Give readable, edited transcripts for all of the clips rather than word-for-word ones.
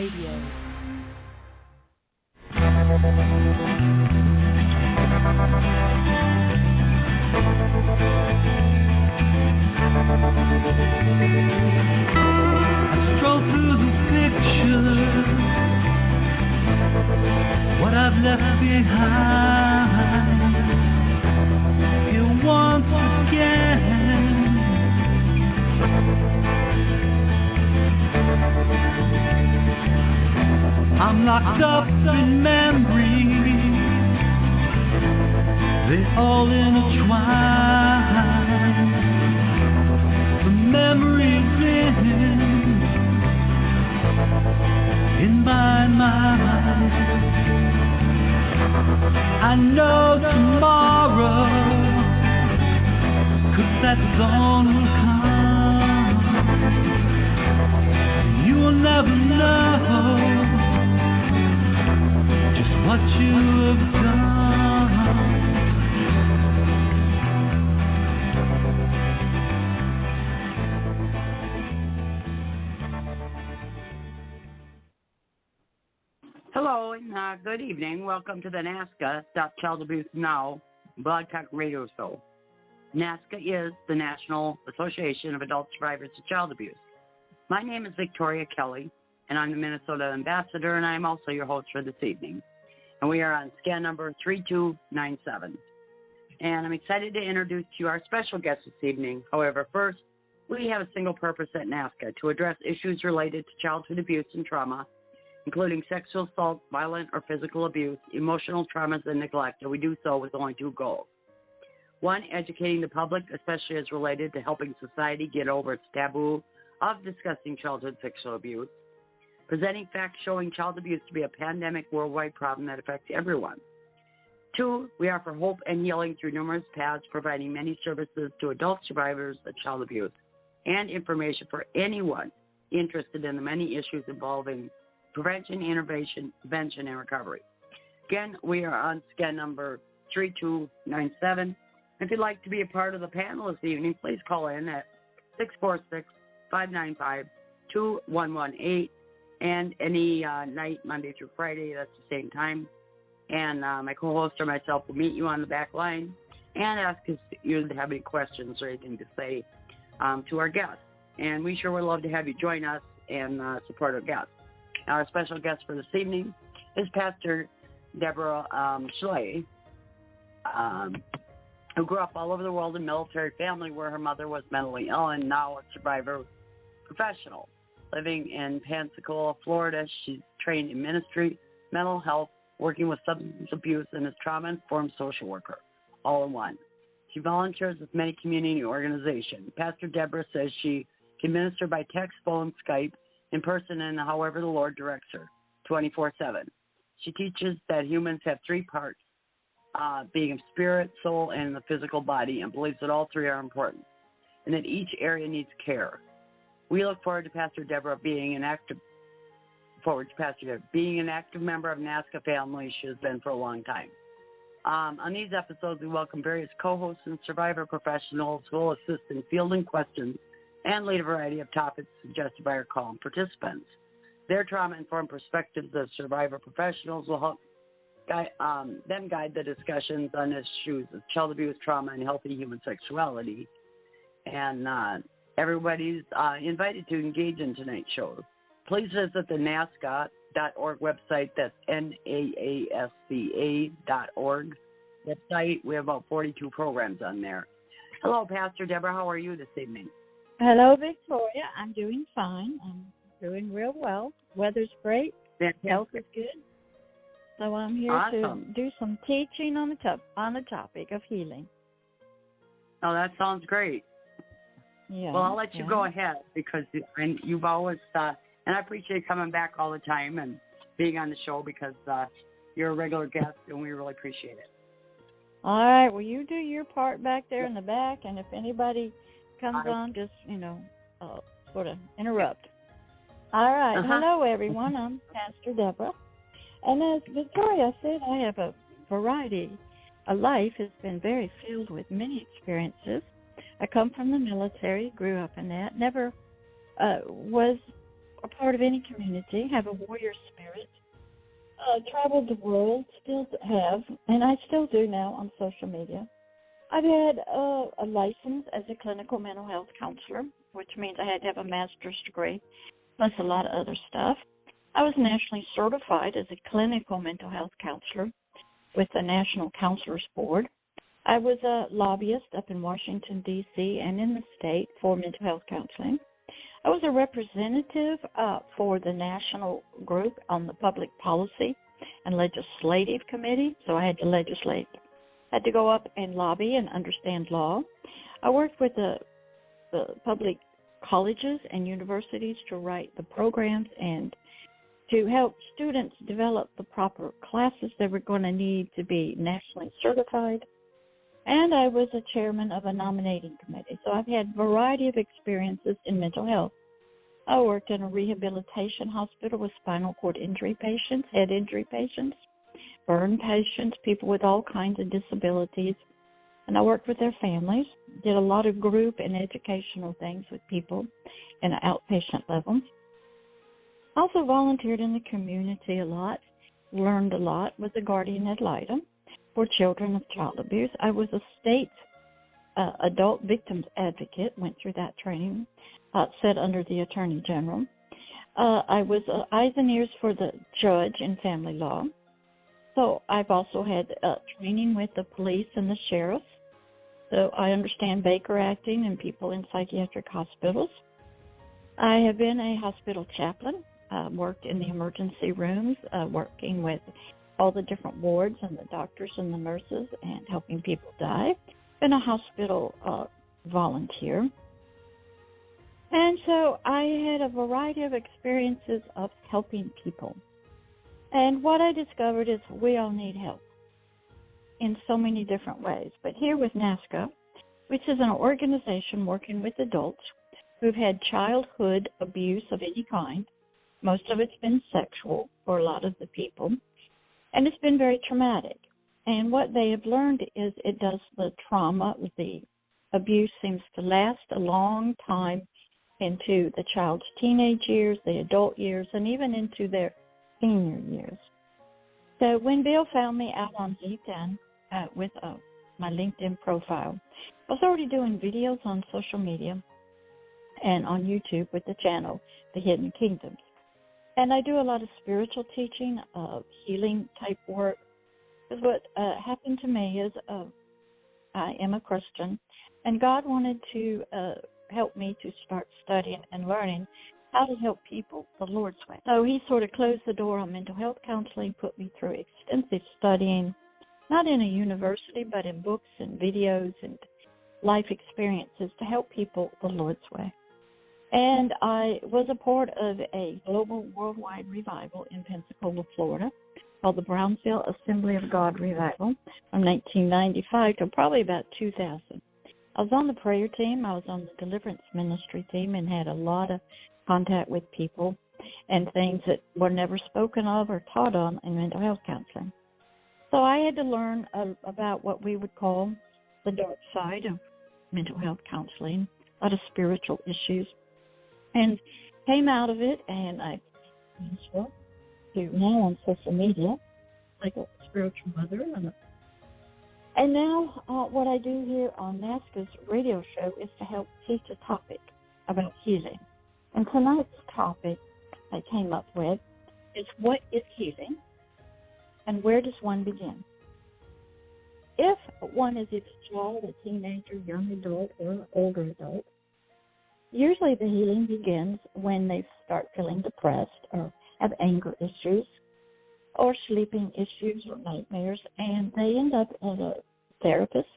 Radio. I stroll through the pictures, what I've left behind. Here once again, I'm locked up in memories, they all intertwine. The memories in my mind. I know tomorrow, 'cause that dawn will come. You will never know just what you have done. Hello and good evening. Welcome to the NAASCA Stop Child Abuse Now Blog Talk Radio Show. NAASCA is the National Association of Adult Survivors of Child Abuse. My name is Victoria Kelly, and I'm the Minnesota Ambassador, and I'm also your host for this evening. And we are on scan number 3297. And I'm excited to introduce to you our special guest this evening. However, first, we have a single purpose at NAASCA to address issues related to childhood abuse and trauma, including sexual assault, violent or physical abuse, emotional traumas, and neglect, and we do so with only two goals. One, educating the public, especially as related to helping society get over its taboo of discussing childhood sexual abuse. Presenting facts showing child abuse to be a pandemic worldwide problem that affects everyone. Two, we offer hope and healing through numerous paths, providing many services to adult survivors of child abuse and information for anyone interested in the many issues involving prevention, intervention, and recovery. Again, we are on scan number 3297. If you'd like to be a part of the panel this evening, please call in at 646-595-2118, and any night, Monday through Friday, that's the same time. And my co-host or myself will meet you on the back line and ask if you have any questions or anything to say to our guests. And we sure would love to have you join us and support our guests. Our special guest for this evening is Pastor Deborah Schley, who grew up all over the world in a military family where her mother was mentally ill and now a survivor professional. Living in Pensacola, Florida, she's trained in ministry, mental health, working with substance abuse, and is trauma-informed social worker, all in one. She volunteers with many community organizations. Pastor Deborah says she can minister by text, phone, Skype, in person, and however the Lord directs her, 24/7. She teaches that humans have three parts, being of spirit, soul, and the physical body, and believes that all three are important, and that each area needs care. We look forward to Pastor Deborah being an active member of NAASCA family. She has been for a long time. On these episodes, we welcome various co-hosts and survivor professionals who will assist in fielding questions and lead a variety of topics suggested by our call participants. Their trauma-informed perspectives as survivor professionals will help them guide the discussions on issues of child abuse, trauma, and healthy human sexuality. And everybody's invited to engage in tonight's show. Please visit the NAASCA.org website. That's NAASCA.org website. We have about 42 programs on there. Hello, Pastor Deborah. How are you this evening? Hello, Victoria. I'm doing fine. I'm doing real well. Weather's great. Health is good. So I'm here to do some teaching on the topic of healing. Oh, that sounds great. Yeah. Well, I'll let you go ahead because you've always, and I appreciate coming back all the time and being on the show because you're a regular guest and we really appreciate it. All right. Well, you do your part back there in the back, and if anybody comes on, just, sort of interrupt. All right. Hello, everyone. I'm Pastor Deborah. And as Victoria said, I have a variety. A life has been very filled with many experiences. I come from the military, grew up in that, never was a part of any community, have a warrior spirit, traveled the world, still have, and I still do now on social media. I've had a license as a clinical mental health counselor, which means I had to have a master's degree, plus a lot of other stuff. I was nationally certified as a clinical mental health counselor with the National Counselors Board. I was a lobbyist up in Washington, D.C., and in the state for mental health counseling. I was a representative for the national group on the Public Policy and Legislative Committee, so I had to legislate. I had to go up and lobby and understand law. I worked with the public colleges and universities to write the programs and to help students develop the proper classes they were going to need to be nationally certified. And I was a chairman of a nominating committee. So I've had a variety of experiences in mental health. I worked in a rehabilitation hospital with spinal cord injury patients, head injury patients, burn patients, people with all kinds of disabilities. And I worked with their families, did a lot of group and educational things with people in an outpatient level. Also volunteered in the community a lot, learned a lot, was a guardian ad litem for children of child abuse. I was a state adult victims advocate, went through that training, sat under the Attorney General. I was eyes and ears for the judge in family law. So I've also had training with the police and the sheriffs. So I understand Baker acting and people in psychiatric hospitals. I have been a hospital chaplain, worked in the emergency rooms, working with all the different wards and the doctors and the nurses and helping people die. Been a hospital volunteer. And so I had a variety of experiences of helping people. And what I discovered is we all need help in so many different ways. But here with NAASCA, which is an organization working with adults who've had childhood abuse of any kind, most of it's been sexual for a lot of the people, and it's been very traumatic. And what they have learned is the trauma, the abuse seems to last a long time into the child's teenage years, the adult years, and even into their senior years. So when Bill found me out on LinkedIn with my LinkedIn profile, I was already doing videos on social media and on YouTube with the channel, The Hidden Kingdoms. And I do a lot of spiritual teaching, healing type work. Because what happened to me is I am a Christian, and God wanted to help me to start studying and learning how to help people the Lord's way. So he sort of closed the door on mental health counseling, put me through extensive studying, not in a university, but in books and videos and life experiences to help people the Lord's way. And I was a part of a global worldwide revival in Pensacola, Florida, called the Brownsville Assembly of God Revival from 1995 to probably about 2000. I was on the prayer team. I was on the deliverance ministry team and had a lot of contact with people and things that were never spoken of or taught on in mental health counseling. So I had to learn about what we would call the dark side of mental health counseling, a lot of spiritual issues, and came out of it, and I transferred to now on social media, like a spiritual mother. And now what I do here on NAASCA's radio show is to help teach a topic about healing. And tonight's topic I came up with is what is healing and where does one begin? If one is a child, a teenager, young adult, or an older adult, usually the healing begins when they start feeling depressed or have anger issues or sleeping issues or nightmares, and they end up at a therapist,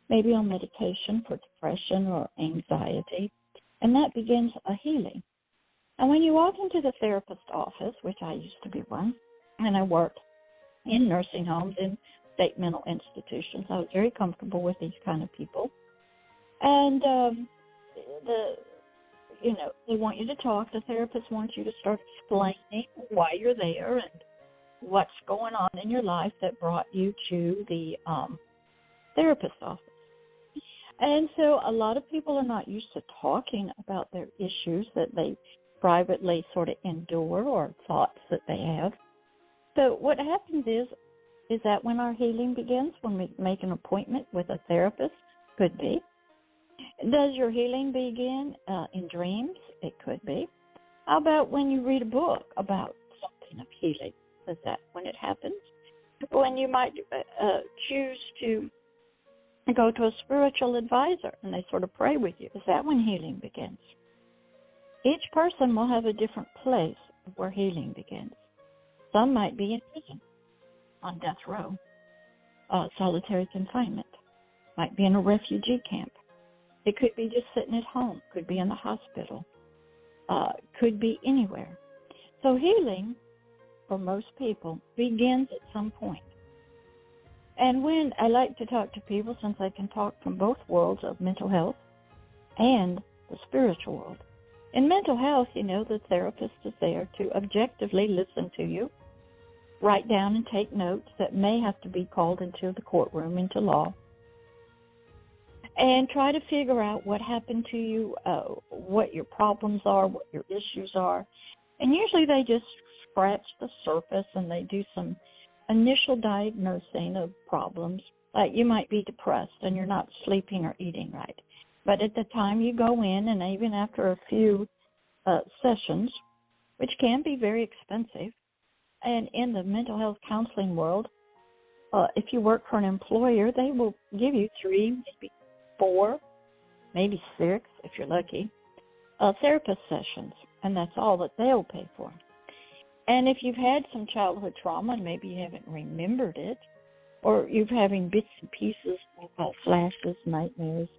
maybe on medication for depression or anxiety, and that begins a healing. And when you walk into the therapist office, which I used to be one, and I worked in nursing homes and state mental institutions, I was very comfortable with these kind of people. And they want you to talk. The therapist wants you to start explaining why you're there and what's going on in your life that brought you to the therapist office. And so a lot of people are not used to talking about their issues that they privately sort of endure or thoughts that they have. So what happens is that when our healing begins, when we make an appointment with a therapist, could be. Does your healing begin in dreams? It could be. How about when you read a book about something of healing? Is that when it happens? When you might choose to go to a spiritual advisor and they sort of pray with you. Is that when healing begins? Each person will have a different place where healing begins. Some might be in prison, on death row, solitary confinement, might be in a refugee camp. It could be just sitting at home, could be in the hospital, could be anywhere. So healing, for most people, begins at some point. And when I like to talk to people, since I can talk from both worlds of mental health and the spiritual world. In mental health, the therapist is there to objectively listen to you, write down and take notes that may have to be called into the courtroom, into law, and try to figure out what happened to you, what your problems are, what your issues are. And usually they just scratch the surface and they do some initial diagnosing of problems. Like you might be depressed and you're not sleeping or eating right. But at the time you go in, and even after a few sessions, which can be very expensive, and in the mental health counseling world, if you work for an employer, they will give you 3, maybe 4, maybe 6, if you're lucky, therapist sessions, and that's all that they'll pay for. And if you've had some childhood trauma and maybe you haven't remembered it, or you're having bits and pieces, we call flashes, nightmares,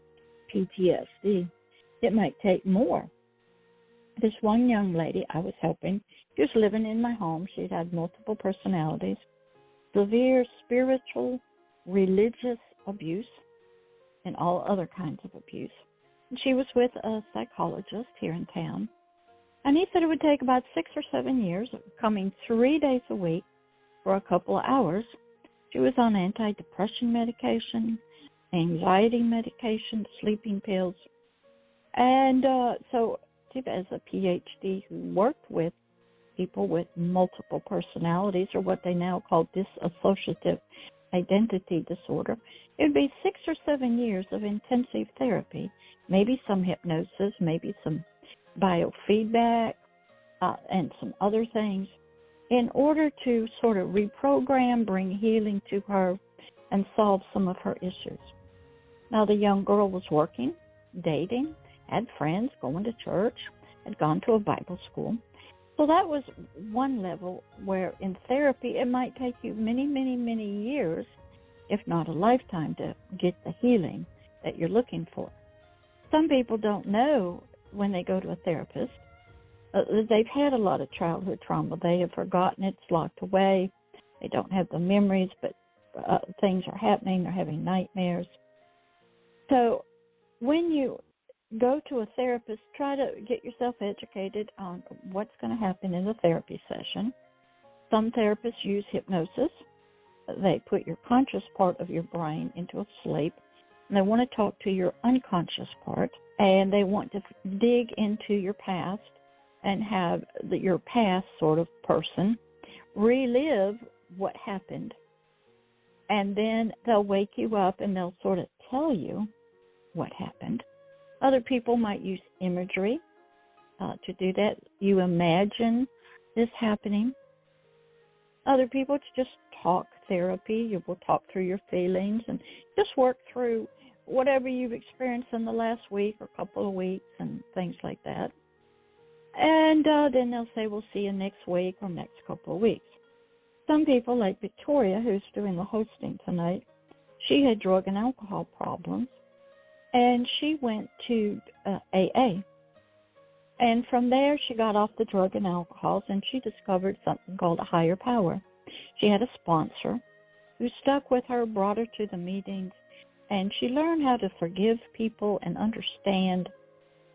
PTSD, it might take more. This one young lady I was helping, she was living in my home. She had multiple personalities, severe spiritual, religious abuse, and all other kinds of abuse. And she was with a psychologist here in town. And he said it would take about 6 or 7 years, coming 3 days a week for a couple of hours. She was on antidepressant medication, anxiety medication, sleeping pills. And so she has a PhD who worked with people with multiple personalities, or what they now call dissociative identity disorder. It would be 6 or 7 years of intensive therapy, maybe some hypnosis, maybe some biofeedback, and some other things, in order to sort of reprogram, bring healing to her, and solve some of her issues. Now, the young girl was working, dating, had friends, going to church, had gone to a Bible school. So that was one level where in therapy it might take you many, many, many years, if not a lifetime, to get the healing that you're looking for. Some people don't know when they go to a therapist. They've had a lot of childhood trauma. They have forgotten it's locked away. They don't have the memories, but things are happening. They're having nightmares. So when you go to a therapist, try to get yourself educated on what's going to happen in the therapy session. Some therapists use hypnosis. They put your conscious part of your brain into a sleep, and they want to talk to your unconscious part, and they want to dig into your past and have your past sort of person relive what happened. And then they'll wake you up and they'll sort of tell you what happened. Other people might use imagery to do that. You imagine this happening. Other people, it's just talk therapy. You will talk through your feelings and just work through whatever you've experienced in the last week or couple of weeks and things like that. And then they'll say, we'll see you next week or next couple of weeks. Some people, like Victoria, who's doing the hosting tonight, she had drug and alcohol problems, and she went to AA. And from there, she got off the drug and alcohols, and she discovered something called a higher power. She had a sponsor who stuck with her, brought her to the meetings, and she learned how to forgive people and understand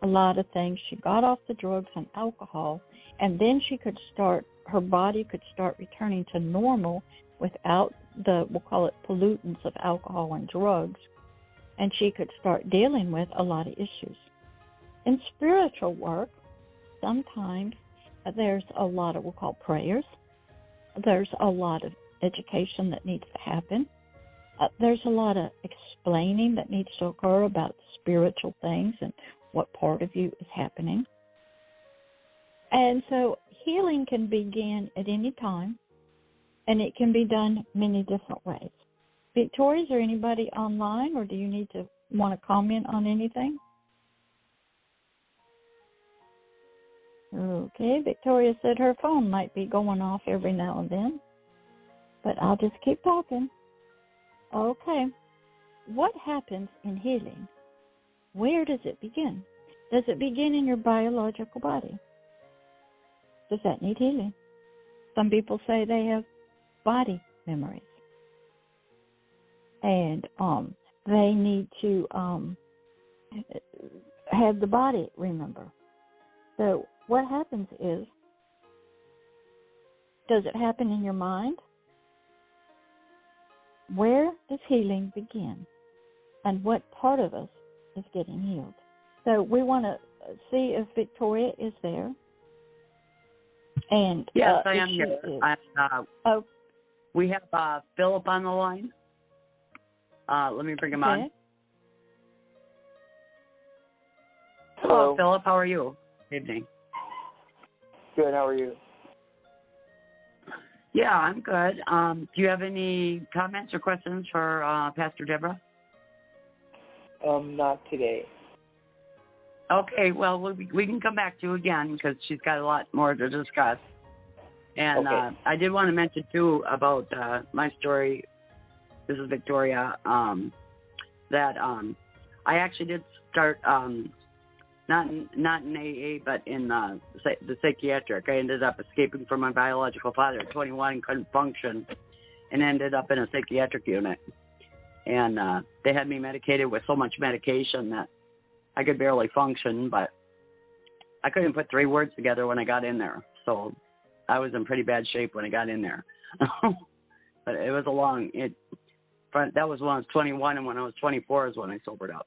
a lot of things. She got off the drugs and alcohol, and then she could start, her body could start returning to normal without the, we'll call it pollutants of alcohol and drugs, and she could start dealing with a lot of issues. In spiritual work, sometimes there's a lot of, we'll call prayers. There's a lot of education that needs to happen. There's a lot of explaining that needs to occur about spiritual things and what part of you is happening. And so healing can begin at any time, and it can be done many different ways. Victoria, is there anybody online, or do you want to comment on anything? Okay, Victoria said her phone might be going off every now and then, but I'll just keep talking. Okay, what happens in healing? Where does it begin? Does it begin in your biological body? Does that need healing? Some people say they have body memories, and they need to have the body remember. So what happens is, does it happen in your mind? Where does healing begin? And what part of us is getting healed? So we want to see if Victoria is there. And yes, I am here. We have Philip on the line. Let me bring him on. Hello, Philip. How are you? Good evening. Good. How are you? Yeah, I'm good. Do you have any comments or questions for Pastor Deborah? Not today. Okay, well, we can come back to you again because she's got a lot more to discuss. And okay. I did want to mention, too, about my story. This is Victoria. That I actually did start, not in AA, but in the psychiatric. I ended up escaping from my biological father at 21 and couldn't function, and ended up in a psychiatric unit. And they had me medicated with so much medication that I could barely function, but I couldn't put 3 words together when I got in there. So I was in pretty bad shape when I got in there. But it was that was when I was 21, and when I was 24 is when I sobered up.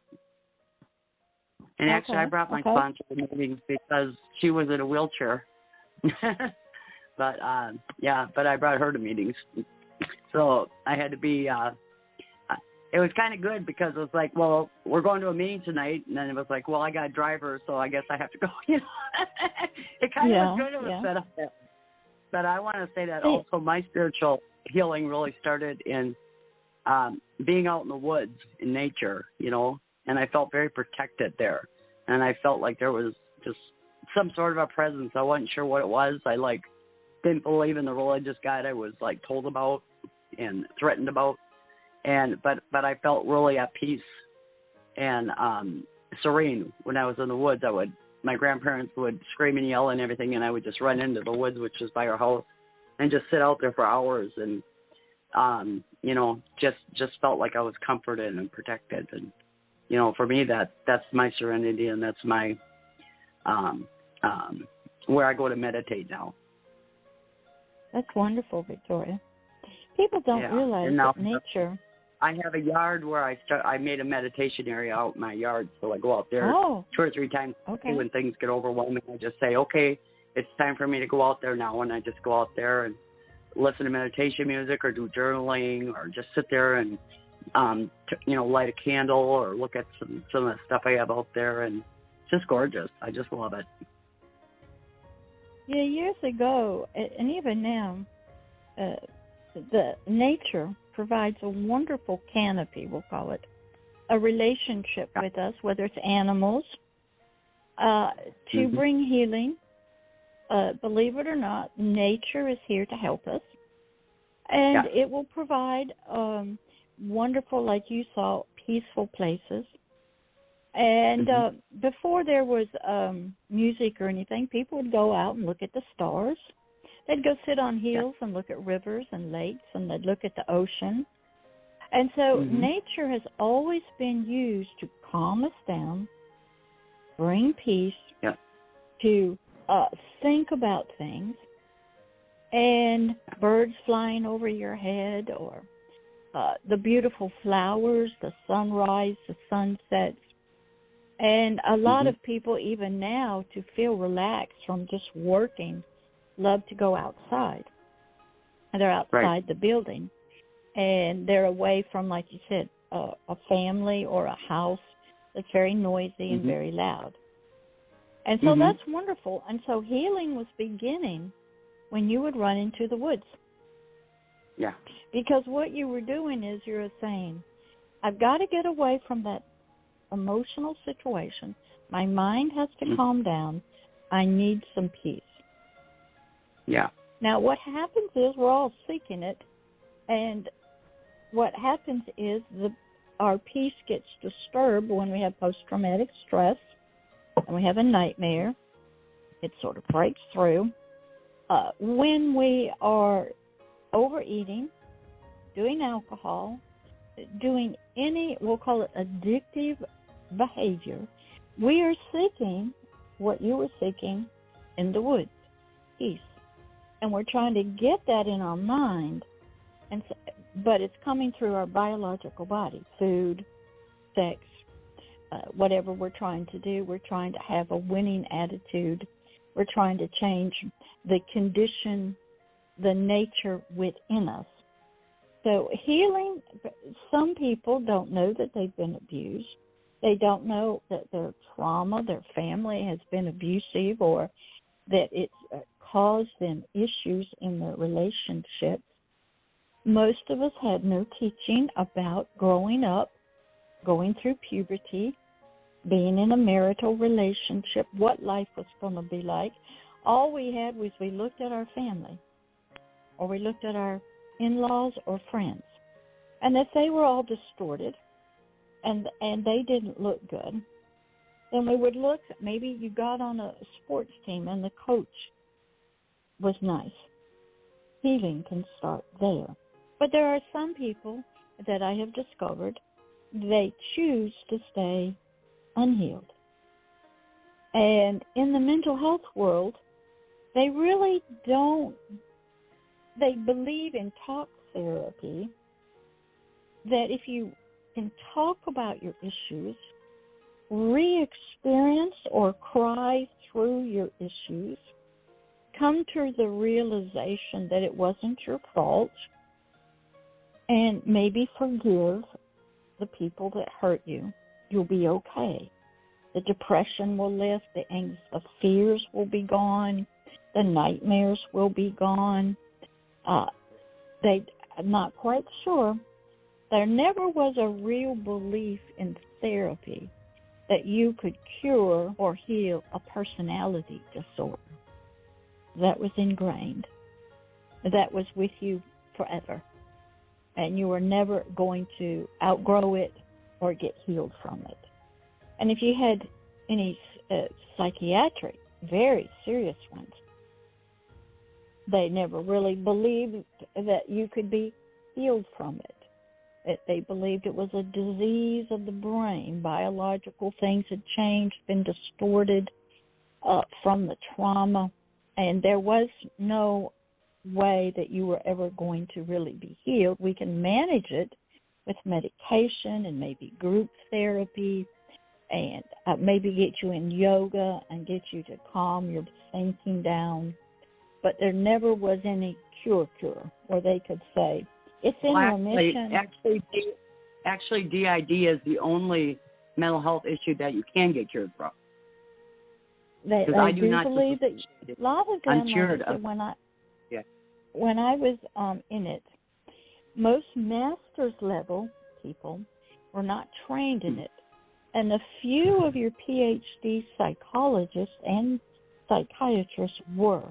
And actually, I brought my sponsor to meetings because she was in a wheelchair. But I brought her to meetings. So I had to be, it was kind of good because it was like, well, we're going to a meeting tonight. And then it was like, well, I got a driver, so I guess I have to go. It kind of was good. It was set up there. But I want to say that also my spiritual healing really started in being out in the woods in nature, and I felt very protected there. And I felt like there was just some sort of a presence. I wasn't sure what it was. I didn't believe in the religious God I was told about and threatened about. But I felt really at peace and serene when I was in the woods. My grandparents would scream and yell and everything, and I would just run into the woods, which is by our house, and just sit out there for hours and just felt like I was comforted and protected. And for me, that's my serenity, and that's my where I go to meditate now. That's wonderful, Victoria. People don't realize that nature. I have a yard where I made a meditation area out in my yard, so I go out there 2 or 3 times a day when things get overwhelming. I just say, okay, it's time for me to go out there now, and I just go out there and listen to meditation music or do journaling or just sit there and light a candle or look at some of the stuff I have out there, and it's just gorgeous. I just love it. Yeah, years ago, and even now, the nature provides a wonderful canopy, we'll call it, a relationship with us, whether it's animals, to bring healing. Believe it or not, nature is here to help us, and it will provide wonderful, like you saw, peaceful places. And before there was music or anything, people would go out and look at the stars. They'd go sit on hills and look at rivers and lakes, and they'd look at the ocean. And so nature has always been used to calm us down, bring peace, to think about things, and birds flying over your head, or the beautiful flowers, the sunrise, the sunsets. And a lot of people, even now, to feel relaxed from just working, love to go outside. And they're outside the building. And they're away from, like you said, a family or a house that's very noisy and very loud. And so that's wonderful. And so healing was beginning when you would run into the woods. Yeah. Because what you were doing is you were saying, I've got to get away from that emotional situation. My mind has to calm down. I need some peace. Yeah. Now, what happens is we're all seeking it, and what happens is our peace gets disturbed when we have post-traumatic stress and we have a nightmare. It sort of breaks through. When we are overeating, doing alcohol, doing any, we'll call it addictive behavior, we are seeking what you were seeking in the woods, peace. And we're trying to get that in our mind, but it's coming through our biological body, food, sex, whatever we're trying to do. We're trying to have a winning attitude. We're trying to change the condition, the nature within us. So healing, some people don't know that they've been abused. They don't know that their trauma, their family has been abusive, or that it's caused them issues in their relationships. Most of us had no teaching about growing up, going through puberty, being in a marital relationship, what life was going to be like. All we had was we looked at our family, or we looked at our in-laws or friends, and if they were all distorted and they didn't look good, then we would look, maybe you got on a sports team and the coach was nice. Healing can start there. But there are some people that I have discovered, they choose to stay unhealed. And in the mental health world, they really don't, they believe in talk therapy, that if you can talk about your issues, re-experience or cry through your issues, come to the realization that it wasn't your fault, and maybe forgive the people that hurt you, you'll be okay. The depression will lift, the fears will be gone, the nightmares will be gone. I'm not quite sure. There never was a real belief in therapy that you could cure or heal a personality disorder. That was ingrained. That was with you forever. And you were never going to outgrow it or get healed from it. And if you had any psychiatric, very serious ones, they never really believed that you could be healed from it. They believed it was a disease of the brain. Biological things had changed, been distorted from the trauma, and there was no way that you were ever going to really be healed. We can manage it with medication and maybe group therapy and maybe get you in yoga and get you to calm your thinking down. But there never was any cure where they could say, it's in remission. Actually, DID is the only mental health issue that you can get cured from. I do believe that a lot of them, I'm cured of. When I was in it, most master's level people were not trained in it. And a few of your PhD psychologists and psychiatrists were.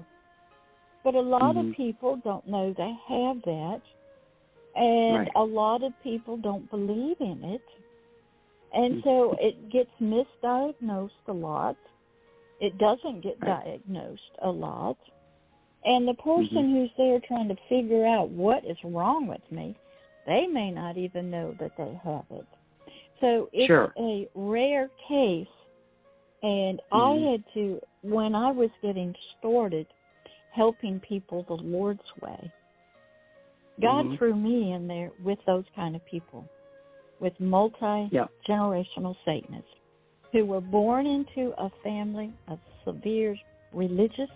But a lot of people don't know they have that. And a lot of people don't believe in it. And so it gets misdiagnosed a lot. It doesn't get diagnosed a lot. And the person who's there trying to figure out what is wrong with me, they may not even know that they have it. So it's a rare case. And I had to, when I was getting started, helping people the Lord's way, God threw me in there with those kind of people, with multi-generational Satanists. who were born into a family of severe religious,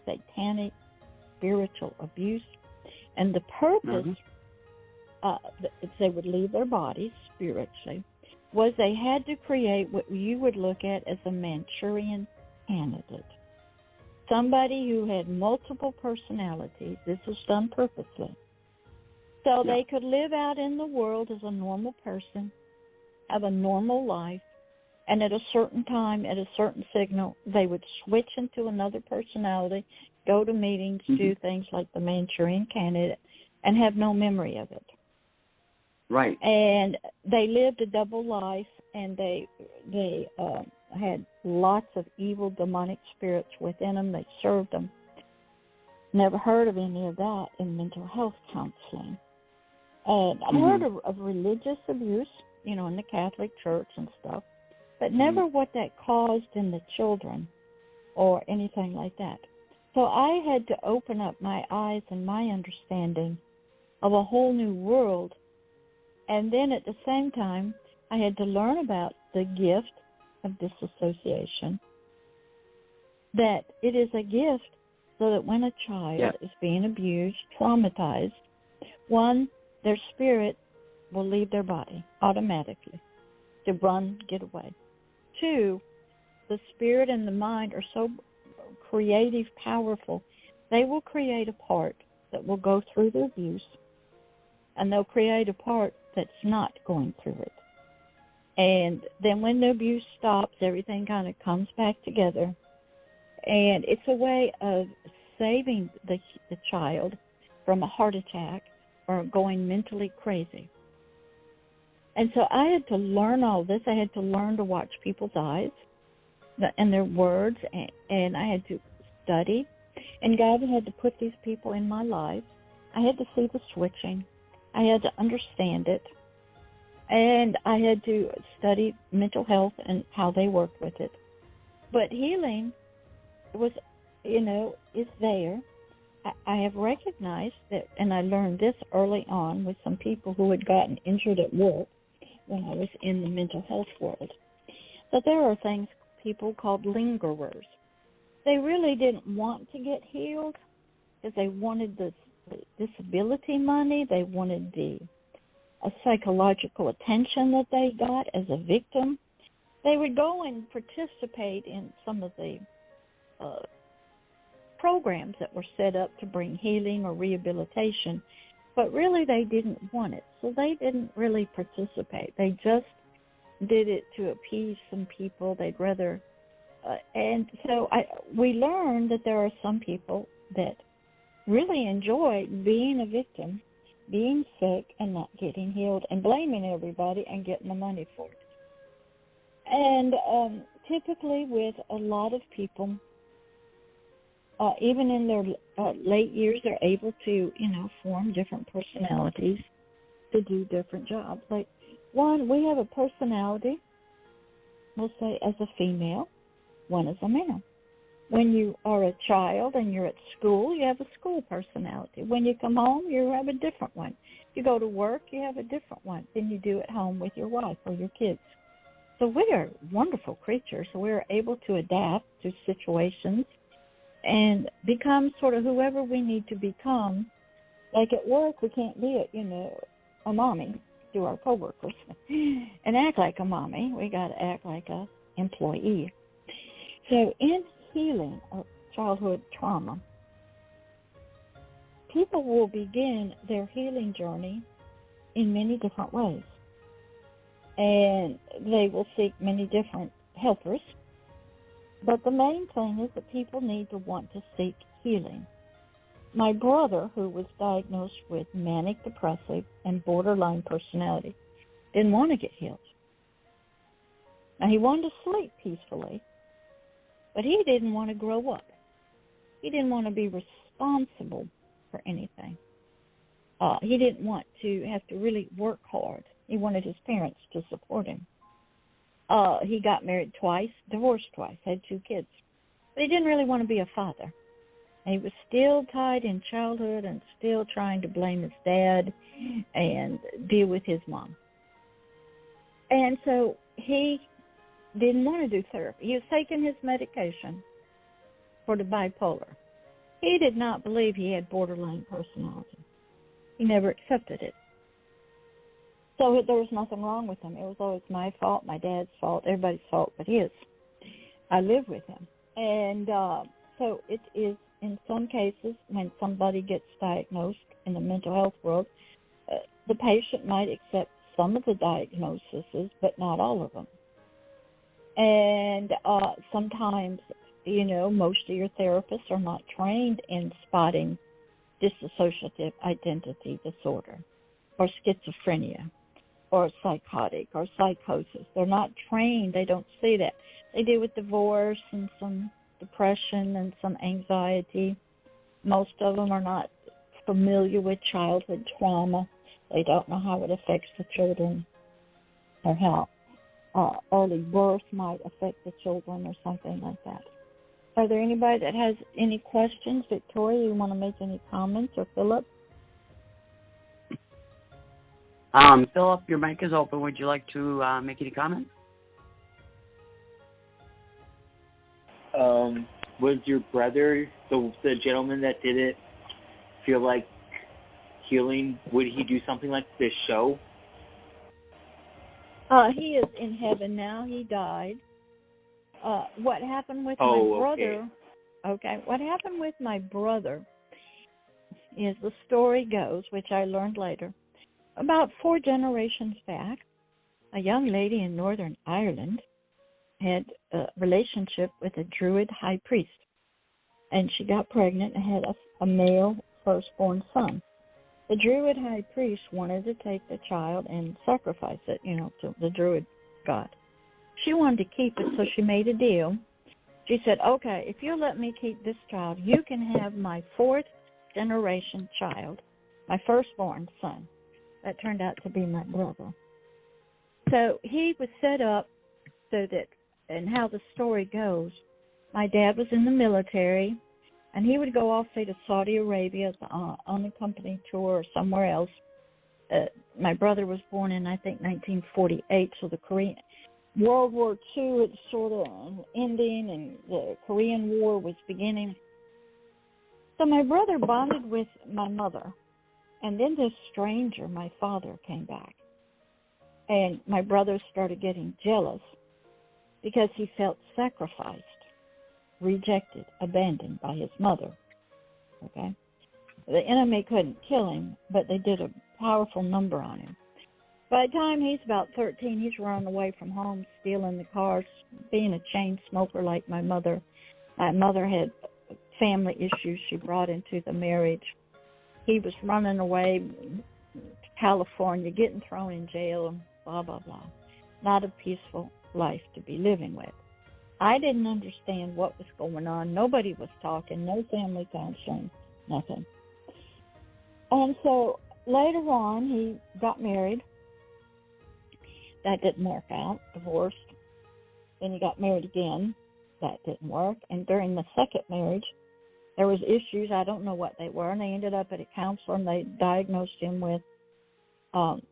satanic, spiritual abuse. And the purpose, they would leave their bodies spiritually, was they had to create what you would look at as a Manchurian candidate. Somebody who had multiple personalities. This was done purposely. So they could live out in the world as a normal person, have a normal life, and at a certain time, at a certain signal, they would switch into another personality, go to meetings, do things like the Manchurian candidate, and have no memory of it. Right. And they lived a double life, and they had lots of evil demonic spirits within them. They served them. Never heard of any of that in mental health counseling. And I heard of religious abuse, in the Catholic Church and stuff, but never what that caused in the children or anything like that. So I had to open up my eyes and my understanding of a whole new world. And then at the same time, I had to learn about the gift of disassociation, that it is a gift so that when a child is being abused, traumatized, one, their spirit will leave their body automatically to run, get away. Two, the spirit and the mind are so creative, powerful, they will create a part that will go through the abuse, and they'll create a part that's not going through it. And then when the abuse stops, everything kind of comes back together. And it's a way of saving the child from a heart attack or going mentally crazy. And so I had to learn all this. I had to learn to watch people's eyes and their words, and I had to study. And God had to put these people in my life. I had to see the switching. I had to understand it. And I had to study mental health and how they worked with it. But healing was, is there. I have recognized that, and I learned this early on with some people who had gotten injured at work when I was in the mental health world, that there are things people called lingerers. They really didn't want to get healed because they wanted the disability money. They wanted the psychological attention that they got as a victim. They would go and participate in some of the programs that were set up to bring healing or rehabilitation, but really they didn't want it. So they didn't really participate. They just did it to appease some people. They'd rather, and so we learned that there are some people that really enjoy being a victim, being sick and not getting healed, and blaming everybody and getting the money for it. And typically with a lot of people, even in their late years, they're able to, form different personalities to do different jobs. Like, one, we have a personality, we'll say, as a female, one as a male. When you are a child and you're at school, you have a school personality. When you come home, you have a different one. You go to work, you have a different one than you do at home with your wife or your kids. So we are wonderful creatures. So we're able to adapt to situations and become sort of whoever we need to become. Like at work, we can't be a mommy to our coworkers and act like a mommy. We got to act like a employee. So in healing of childhood trauma, people will begin their healing journey in many different ways. And they will seek many different helpers. But the main thing is that people need to want to seek healing. My brother, who was diagnosed with manic depressive and borderline personality, didn't want to get healed. Now, he wanted to sleep peacefully, but he didn't want to grow up. He didn't want to be responsible for anything. He didn't want to have to really work hard. He wanted his parents to support him. He got married twice, divorced twice, had 2 kids. But he didn't really want to be a father. And he was still tied in childhood and still trying to blame his dad and deal with his mom. And so he didn't want to do therapy. He was taking his medication for the bipolar. He did not believe he had borderline personality. He never accepted it. So there was nothing wrong with him. It was always my fault, my dad's fault, everybody's fault but his. I lived with him. And so it is, in some cases, when somebody gets diagnosed in the mental health world, the patient might accept some of the diagnoses, but not all of them. And sometimes, you know, most of your therapists are not trained in spotting dissociative identity disorder or schizophrenia or psychotic or psychosis. They're not trained. They don't see that. They deal with divorce and some depression and some anxiety. Most of them are not familiar with childhood trauma. They don't know how it affects the children or how early birth might affect the children or something like that. Are there anybody that has any questions? Victoria, you want to make any comments, or Philip? Philip, your mic is open. Would you like to make any comments? Was your brother, the gentleman that did it, feel like healing? Would he do something like this show? He is in heaven now. He died. What happened with my brother? Okay. What happened with my brother is, the story goes, which I learned later, about 4 generations back, a young lady in Northern Ireland had a relationship with a Druid high priest, and she got pregnant and had a male firstborn son. The Druid high priest wanted to take the child and sacrifice it, you know, to the Druid god. She wanted to keep it, so she made a deal. She said, okay, if you'll let me keep this child, you can have my 4th generation child, my firstborn son. That turned out to be my brother. So he was set up so that, and how the story goes, my dad was in the military, and he would go off, say, to Saudi Arabia on a company tour or somewhere else. My brother was born in, I think, 1948, so the World War II, it's sort of ending, and the Korean War was beginning. So my brother bonded with my mother, and then this stranger, my father, came back. And my brother started getting jealous because he felt sacrificed, rejected, abandoned by his mother. Okay? The enemy couldn't kill him, but they did a powerful number on him. By the time he's about 13, he's running away from home, stealing the cars, being a chain smoker like my mother. My mother had family issues she brought into the marriage. He was running away to California, getting thrown in jail, and blah, blah, blah. Not a peaceful life to be living with. I didn't understand what was going on. Nobody was talking, no family counseling, nothing. And so later on, he got married. That didn't work out, divorced. Then he got married again. That didn't work. And during the second marriage, there was issues. I don't know what they were. And they ended up at a counselor, and they diagnosed him with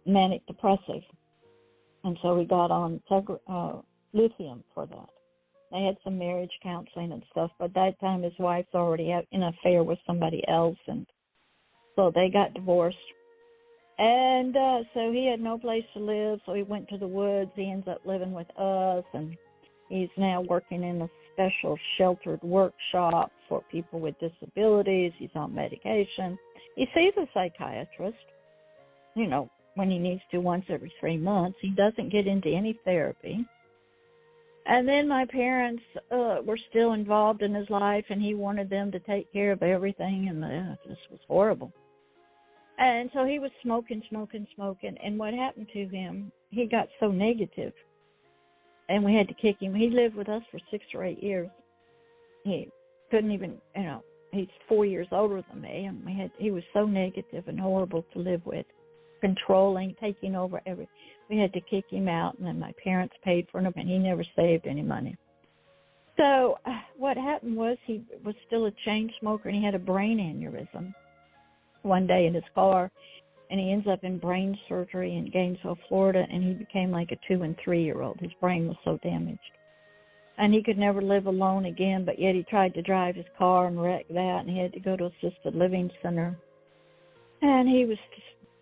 manic depressive. And so he got on lithium for that. They had some marriage counseling and stuff, but that time his wife's already in an affair with somebody else, and so they got divorced. And so he had no place to live, so he went to the woods. He ends up living with us, and he's now working in a special sheltered workshop for people with disabilities. He's on medication. He sees a psychiatrist, you know, when he needs to once every 3 months. He doesn't get into any therapy. And then my parents were still involved in his life, and he wanted them to take care of everything, and this was horrible. And so he was smoking. And what happened to him, he got so negative, and we had to kick him. He lived with us for 6 or 8 years. He couldn't even, you know, he's 4 years older than me, and he was so negative and horrible to live with, controlling, taking over everything. We had to kick him out, and then my parents paid for him, and he never saved any money. So what happened was, he was still a chain smoker, and he had a brain aneurysm one day in his car, and he ends up in brain surgery in Gainesville, Florida, and he became like a 2- and 3-year-old. His brain was so damaged. And he could never live alone again, but yet he tried to drive his car and wrecked that, and he had to go to assisted living center. And he was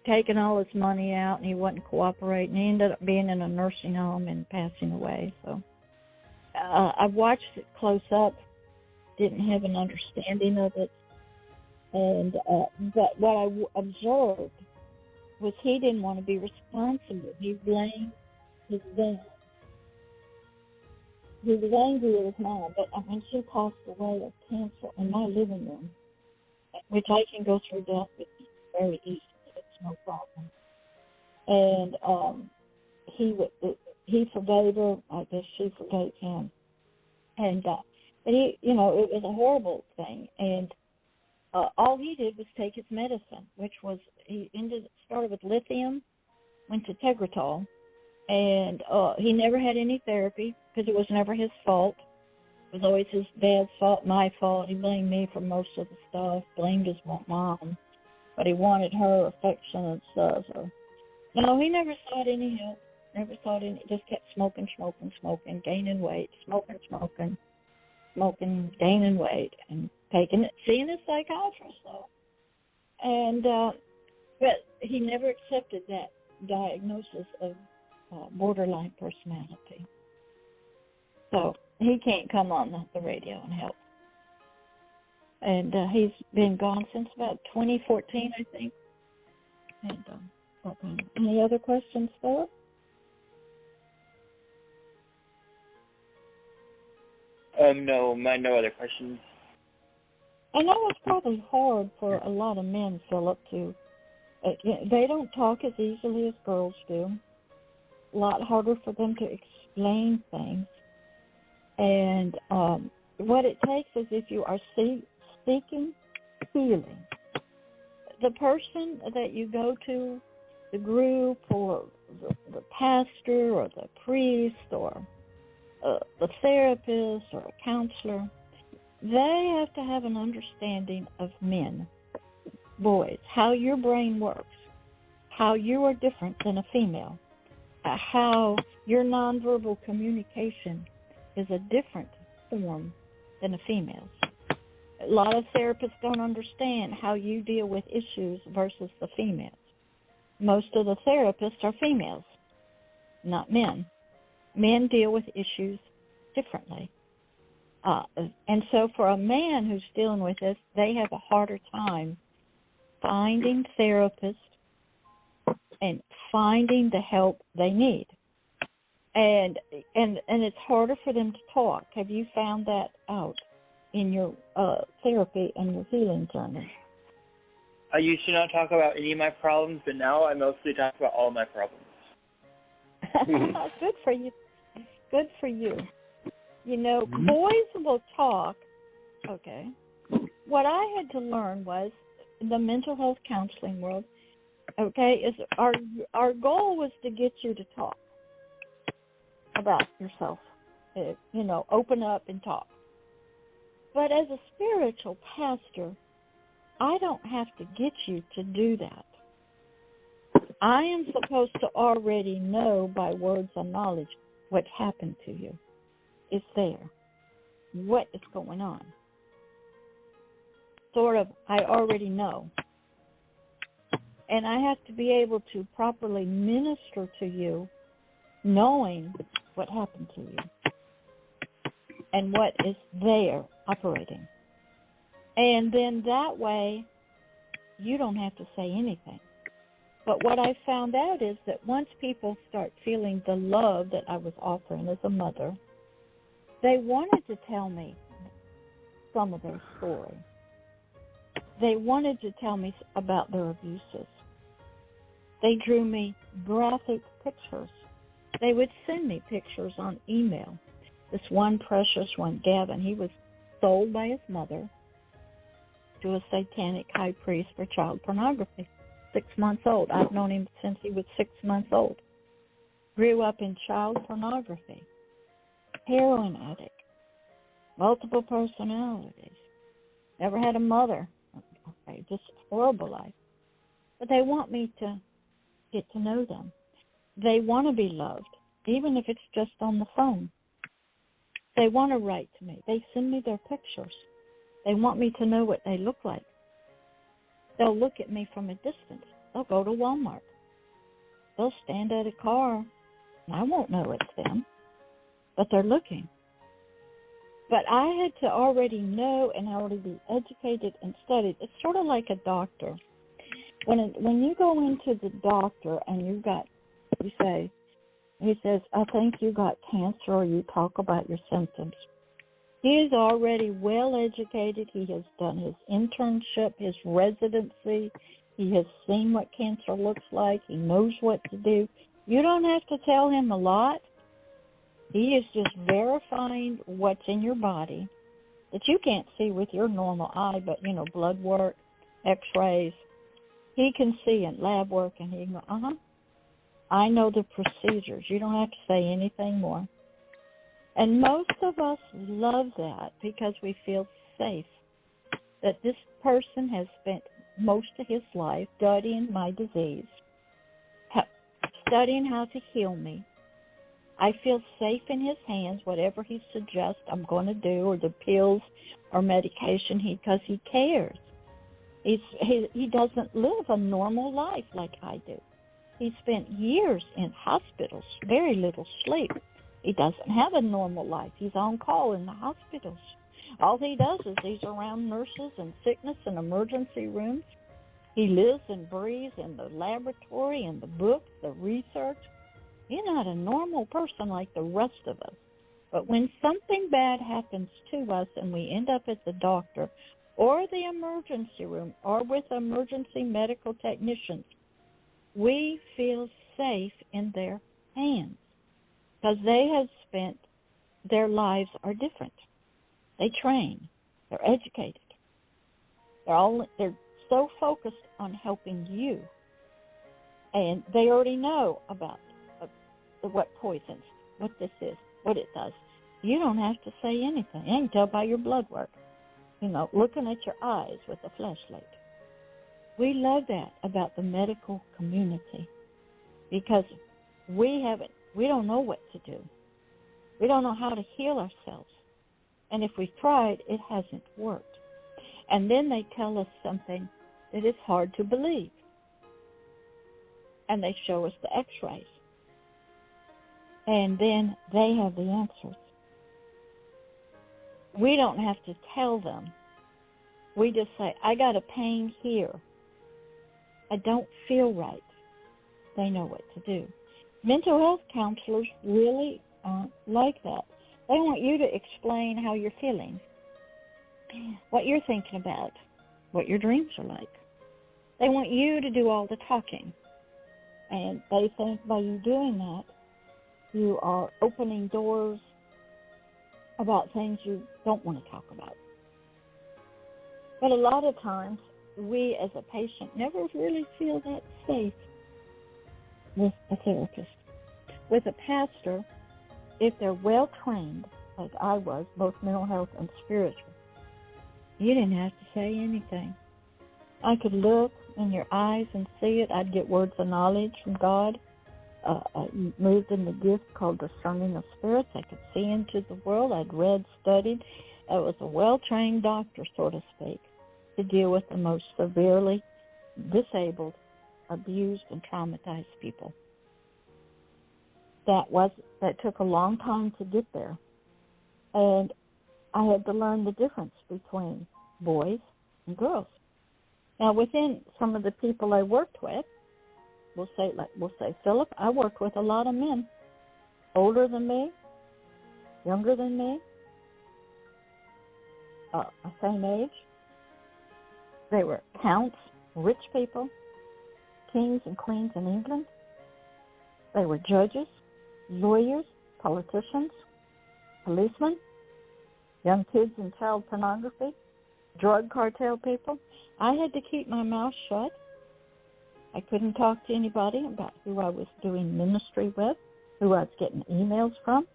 taking all his money out, and he wasn't cooperating. He ended up being in a nursing home and passing away. So I watched it close up, didn't have an understanding of it. And but what I observed was he didn't want to be responsible. He blamed his dad. He was angry at his mom, but when she passed away of cancer in my living room, which I can go through death with very easily, it's no problem. And he forgave her. I guess she forgave him. And but he, it was a horrible thing. And all he did was take his medicine, which was started with lithium, went to Tegretol, and he never had any therapy because it was never his fault. It was always his dad's fault, my fault. He blamed me for most of the stuff, blamed his mom, but he wanted her affection and stuff. So, no, he never sought any help, never sought any, just kept smoking, gaining weight, smoking, gaining weight, and seeing a psychiatrist, though. And, but he never accepted that diagnosis of borderline personality. So he can't come on the radio and help. And he's been gone since about 2014, I think. And any other questions, Philip? No other questions. I know it's probably hard for a lot of men, Philip, to they don't talk as easily as girls do. A lot harder for them to explain things. And what it takes is if you are seeking healing, the person that you go to, the group or the pastor or the priest or the therapist or a counselor, they have to have an understanding of men, boys, how your brain works, how you are different than a female, how your nonverbal communication is a different form than a female's. A lot of therapists don't understand how you deal with issues versus the females. Most of the therapists are females, not men. Men deal with issues differently. And so for a man who's dealing with this, they have a harder time finding therapists and finding the help they need. And it's harder for them to talk. Have you found that out in your therapy and your healing journey? I used to not talk about any of my problems, but now I mostly talk about all my problems. Good for you. Good for you. Boys will talk. Okay. What I had to learn was in the mental health counseling world, okay, is our goal was to get you to talk about yourself. Open up and talk. But as a spiritual pastor, I don't have to get you to do that. I am supposed to already know by words of knowledge what happened to you. It's there. What is going on? Sort of, I already know. And I have to be able to properly minister to you knowing what happened to you and what is there operating. And then that way, you don't have to say anything. But what I found out is that once people start feeling the love that I was offering as a mother, they wanted to tell me some of their story. They wanted to tell me about their abuses. They drew me graphic pictures. They would send me pictures on email. This one precious one, Gavin, he was sold by his mother to a satanic high priest for child pornography. 6 months old. I've known him since he was 6 months old. Grew up in child pornography. Heroin addict. Multiple personalities. Never had a mother. Okay, just a horrible life. But they want me to get to know them. They want to be loved, even if it's just on the phone. They want to write to me. They send me their pictures. They want me to know what they look like. They'll look at me from a distance. They'll go to Walmart. They'll stand at a car, and I won't know it's them, but they're looking. But I had to already know and already be educated and studied. It's sort of like a doctor. When you go into the doctor and he says, I think you got cancer, or you talk about your symptoms. He is already well educated. He has done his internship, his residency. He has seen what cancer looks like. He knows what to do. You don't have to tell him a lot. He is just verifying what's in your body that you can't see with your normal eye, but, blood work, x-rays. He can see in lab work, and he can go, I know the procedures. You don't have to say anything more. And most of us love that because we feel safe, that this person has spent most of his life studying my disease, studying how to heal me. I feel safe in his hands. Whatever he suggests I'm going to do, or the pills or medication, because he cares. He doesn't live a normal life like I do. He spent years in hospitals, very little sleep. He doesn't have a normal life. He's on call in the hospitals. All he does is he's around nurses and sickness and emergency rooms. He lives and breathes in the laboratory and the books, the research. He's not a normal person like the rest of us. But when something bad happens to us and we end up at the doctor or the emergency room or with emergency medical technicians, we feel safe in their hands because they have spent, their lives are different. They train. They're educated. They're so focused on helping you, and they already know about what poisons, what this is, what it does. You don't have to say anything. You can tell by your blood work, looking at your eyes with a flashlight. We love that about the medical community because we don't know what to do. We don't know how to heal ourselves. And if we've tried, it hasn't worked. And then they tell us something that is hard to believe. And they show us the x-rays. And then they have the answers. We don't have to tell them. We just say, I got a pain here. I don't feel right. They know what to do. Mental health counselors really aren't like that. They want you to explain how you're feeling, what you're thinking about, what your dreams are like. They want you to do all the talking. And they think by you doing that, you are opening doors about things you don't want to talk about. But a lot of times, we as a patient never really feel that safe with a therapist. With a pastor, if they're well-trained, like I was, both mental health and spiritual, you didn't have to say anything. I could look in your eyes and see it. I'd get words of knowledge from God. I moved in the gift called discerning of spirits. I could see into the world. I'd read, studied. I was a well-trained doctor, so to speak, to deal with the most severely disabled, abused, and traumatized people. That took a long time to get there. And I had to learn the difference between boys and girls. Now, within some of the people I worked with, we'll say, Philip, I worked with a lot of men, older than me, younger than me, same age. They were counts, rich people, kings and queens in England. They were judges, lawyers, politicians, policemen, young kids in child pornography, drug cartel people. I had to keep my mouth shut. I couldn't talk to anybody about who I was doing ministry with, who I was getting emails from.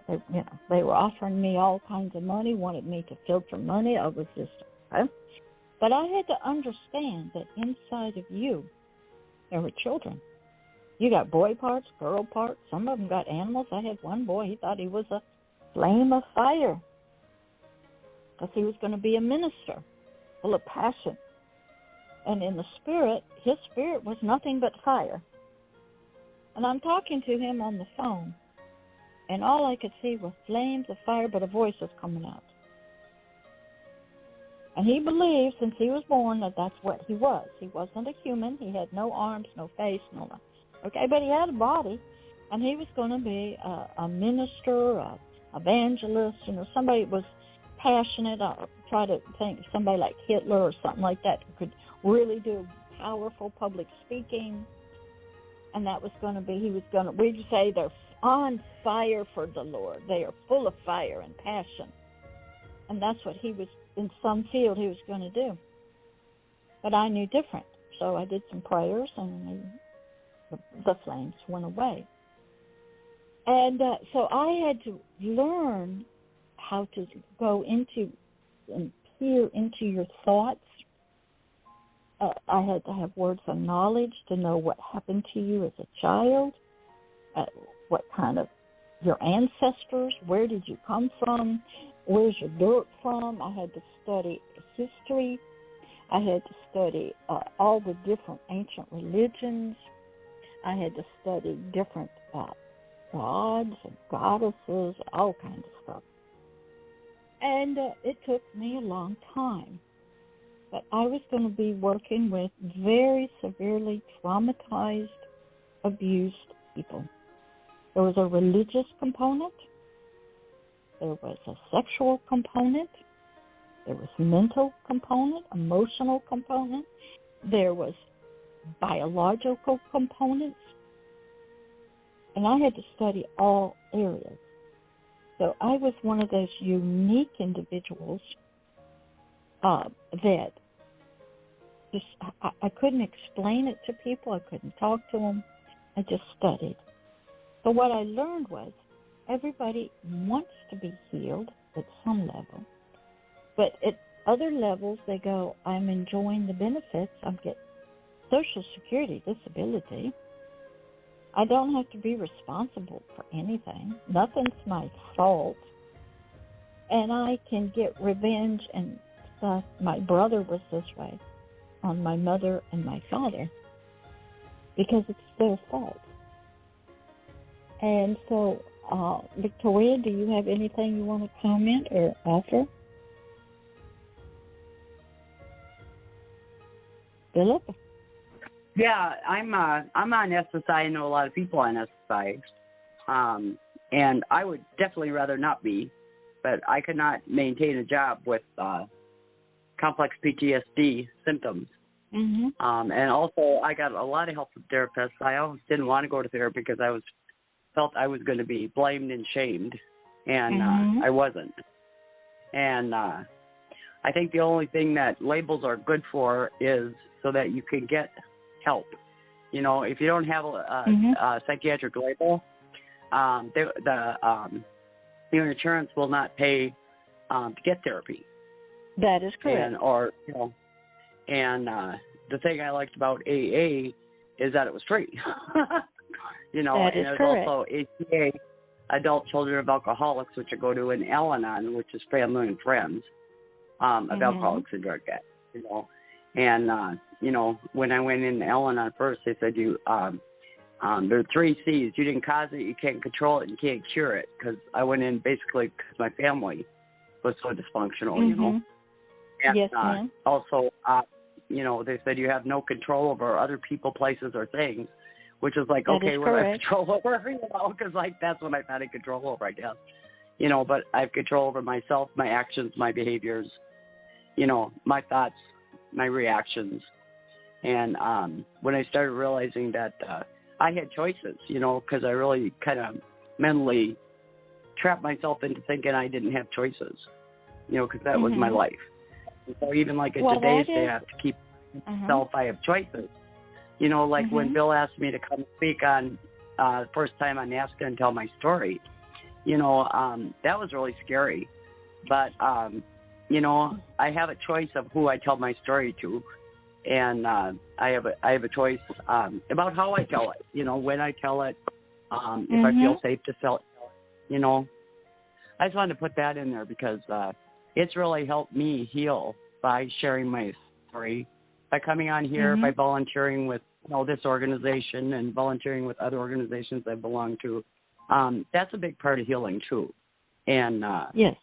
They were offering me all kinds of money, wanted me to filter money. I was just, But I had to understand that inside of you, there were children. You got boy parts, girl parts. Some of them got animals. I had one boy, he thought he was a flame of fire because he was going to be a minister, full of passion. And in the spirit, his spirit was nothing but fire. And I'm talking to him on the phone, and all I could see were flames of fire, but a voice was coming out. And he believed since he was born that that's what he was. He wasn't a human. He had no arms, no face, no nothing. Okay, but he had a body, and he was going to be a minister, a evangelist, somebody that was passionate. I try to think somebody like Hitler or something like that who could really do powerful public speaking. And that was going to be, we'd say they're on fire for the Lord. They are full of fire and passion. And that's what he was, in some field, he was going to do. But I knew different. So I did some prayers, and the flames went away. And so I had to learn how to go into and peer into your thoughts. I had to have words of knowledge to know what happened to you as a child, what kind of your ancestors, where did you come from, where's your dirt from. I had to study history. I had to study all the different ancient religions. I had to study different gods and goddesses, all kinds of stuff. And it took me a long time. But I was going to be working with very severely traumatized, abused people. There was a religious component. There was a sexual component. There was mental component, emotional component. There was biological components. And I had to study all areas. So I was one of those unique individuals that just I couldn't explain it to people. I couldn't talk to them. I just studied. So what I learned was everybody wants to be healed at some level. But at other levels, they go, I'm enjoying the benefits. I'm getting Social Security, disability. I don't have to be responsible for anything. Nothing's my fault. And I can get revenge and stuff. My brother was this way on my mother and my father because it's their fault. And so, Victoria, do you have anything you want to comment or offer? Philip? Yeah, I'm on SSI. I know a lot of people on SSI, and I would definitely rather not be, but I could not maintain a job with complex PTSD symptoms. Mm-hmm. And also, I got a lot of help from therapists. I always didn't want to go to therapy because I felt I was going to be blamed and shamed, and I wasn't. And I think the only thing that labels are good for is so that you can get help. If you don't have a psychiatric label, your insurance will not pay to get therapy. That is correct. And the thing I liked about AA is that it was free. That is and there's correct. also ACA, Adult Children of Alcoholics, which I go to, in Al-Anon, which is family and friends of alcoholics and drug addicts. And when I went in Al-Anon first, they said there are 3 C's. You didn't cause it, you can't control it, and you can't cure it. Because I went in basically because my family was so dysfunctional, And yes, ma'am. Also, they said you have no control over other people, places, or things, which is like, that okay, is what do I have correct. control over? Because that's what I've had control over, I guess. But I have control over myself, my actions, my behaviors, my thoughts, my reactions. And when I started realizing that I had choices, because I really kind of mentally trapped myself into thinking I didn't have choices, because that was my life. And so even like in today's day, I have to keep myself, I have choices. Like when Bill asked me to come speak on the first time on NAASCA and tell my story, that was really scary. But you know, I have a choice of who I tell my story to, and I have a choice about how I tell it. You know, when I tell it, if I feel safe to tell it. You know, I just wanted to put that in there because it's really helped me heal by sharing my story, by coming on here, by volunteering with this organization and volunteering with other organizations I belong to. That's a big part of healing too. And yes,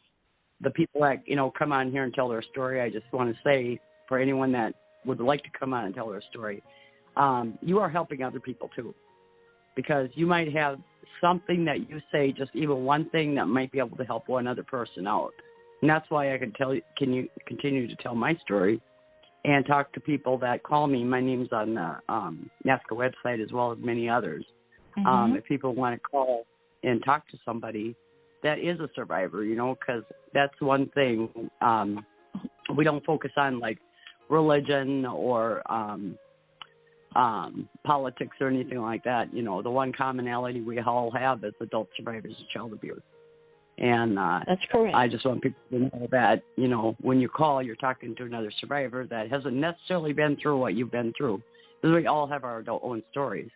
the people that come on here and tell their story, I just want to say, for anyone that would like to come on and tell their story, you are helping other people too, because you might have something that you say, just even one thing that might be able to help one other person out. And that's why I can continue to tell my story and talk to people that call me. My name's on the NAASCA website as well as many others. If people want to call and talk to somebody that is a survivor, because that's one thing. We don't focus on like religion or politics or anything like that. The one commonality we all have is adult survivors of child abuse. And that's correct. I just want people to know that, when you call, you're talking to another survivor that hasn't necessarily been through what you've been through. Because we all have our own stories.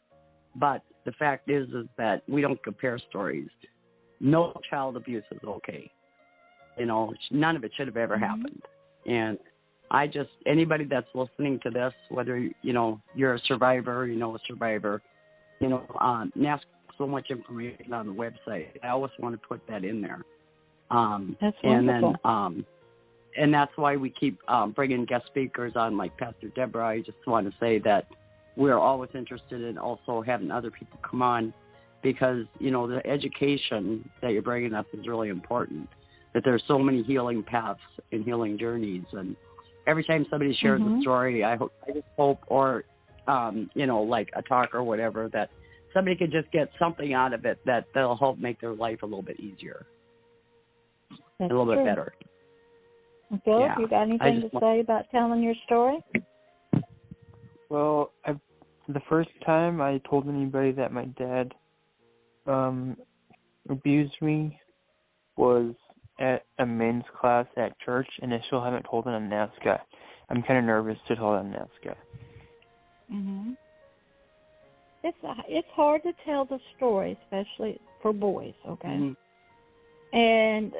But the fact is that we don't compare stories. No child abuse is okay. None of it should have ever happened. And anybody that's listening to this, whether, you're a survivor, a survivor, NAASCA so much information on the website. I always want to put that in there. That's wonderful. And then, and that's why we keep bringing guest speakers on, like Pastor Deborah. I just want to say that we're always interested in also having other people come on, because, the education that you're bringing up is really important, that there's so many healing paths and healing journeys. And every time somebody shares a story, I just hope, or, like a talk or whatever, that somebody could just get something out of it that'll help make their life a little bit easier, a little bit better. Philip, you got anything to say about telling your story? Well, the first time I told anybody that my dad abused me was at a men's class at church, and I still haven't told it on NAASCA. I'm kind of nervous to tell it on NAASCA. It's hard to tell the story, especially for boys, okay? And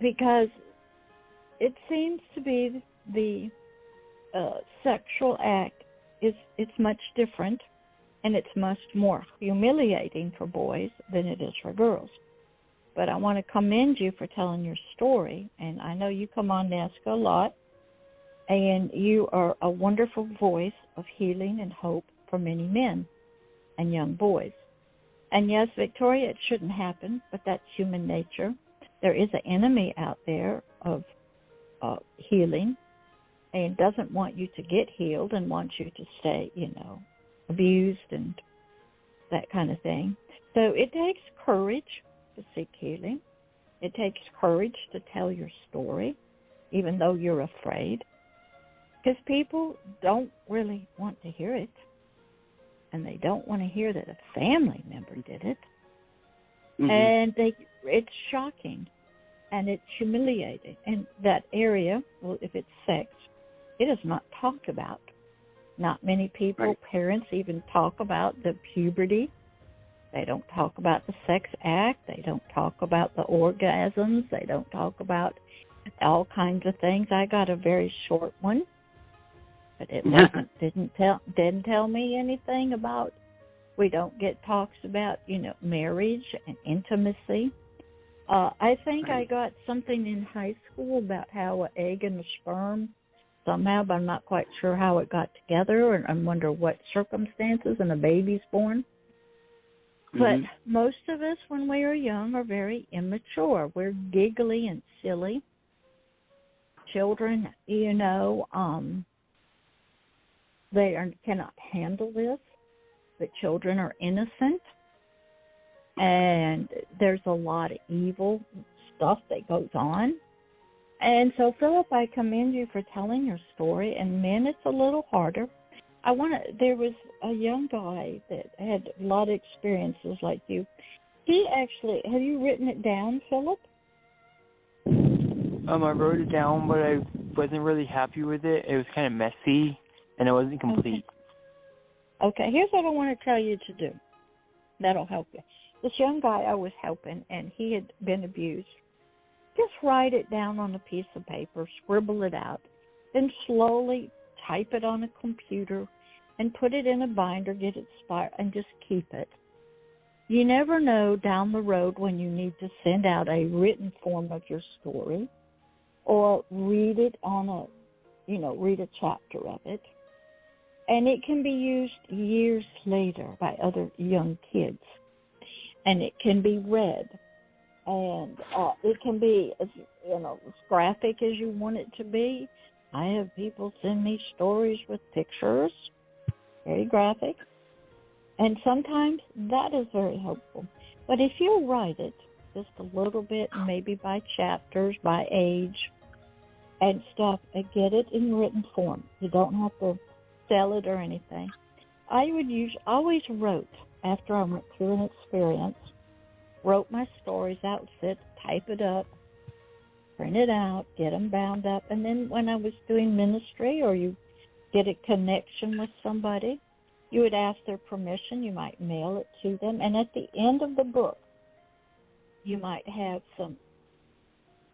because it seems to be the sexual act it's much different, and it's much more humiliating for boys than it is for girls. But I want to commend you for telling your story, and I know you come on NAASCA a lot, and you are a wonderful voice of healing and hope for many men and young boys. And yes, Victoria, it shouldn't happen, but that's human nature. There is an enemy out there of healing, and doesn't want you to get healed and wants you to stay, abused and that kind of thing. So it takes courage to seek healing. It takes courage to tell your story, even though you're afraid, because people don't really want to hear it, and they don't want to hear that a family member did it. And it's shocking, and it's humiliating. And that area, well, if it's sex, it is not talked about. Not many people, parents, even talk about the puberty. They don't talk about the sex act. They don't talk about the orgasms. They don't talk about all kinds of things. I got a very short one, but it didn't tell me anything about. We don't get talks about marriage and intimacy. I think I got something in high school about how an egg and a sperm somehow, but I'm not quite sure how it got together, and I wonder what circumstances, and a baby's born. But most of us, when we are young, are very immature. We're giggly and silly. Children, they cannot handle this. The children are innocent, and there's a lot of evil stuff that goes on. And so, Philip, I commend you for telling your story. And men, it's a little harder. There was a young guy that had a lot of experiences like you. He actually, have you written it down, Philip? I wrote it down, but I wasn't really happy with it. It was kind of messy, and it wasn't complete. Okay, here's what I want to tell you to do. That'll help you. This young guy I was helping, and he had been abused. Just write it down on a piece of paper, scribble it out, then slowly type it on a computer and put it in a binder, get it spiral, and just keep it. You never know down the road when you need to send out a written form of your story or read it on read a chapter of it. And it can be used years later by other young kids. And it can be read. And it can be as graphic as you want it to be. I have people send me stories with pictures, very graphic. And sometimes that is very helpful. But if you write it just a little bit, maybe by chapters, by age, and stuff, and get it in written form. You don't have to sell it or anything. I always wrote, after I went through an experience, wrote my stories out, type it up, print it out, get them bound up, and then when I was doing ministry or you get a connection with somebody, you would ask their permission. You might mail it to them. And at the end of the book, you might have some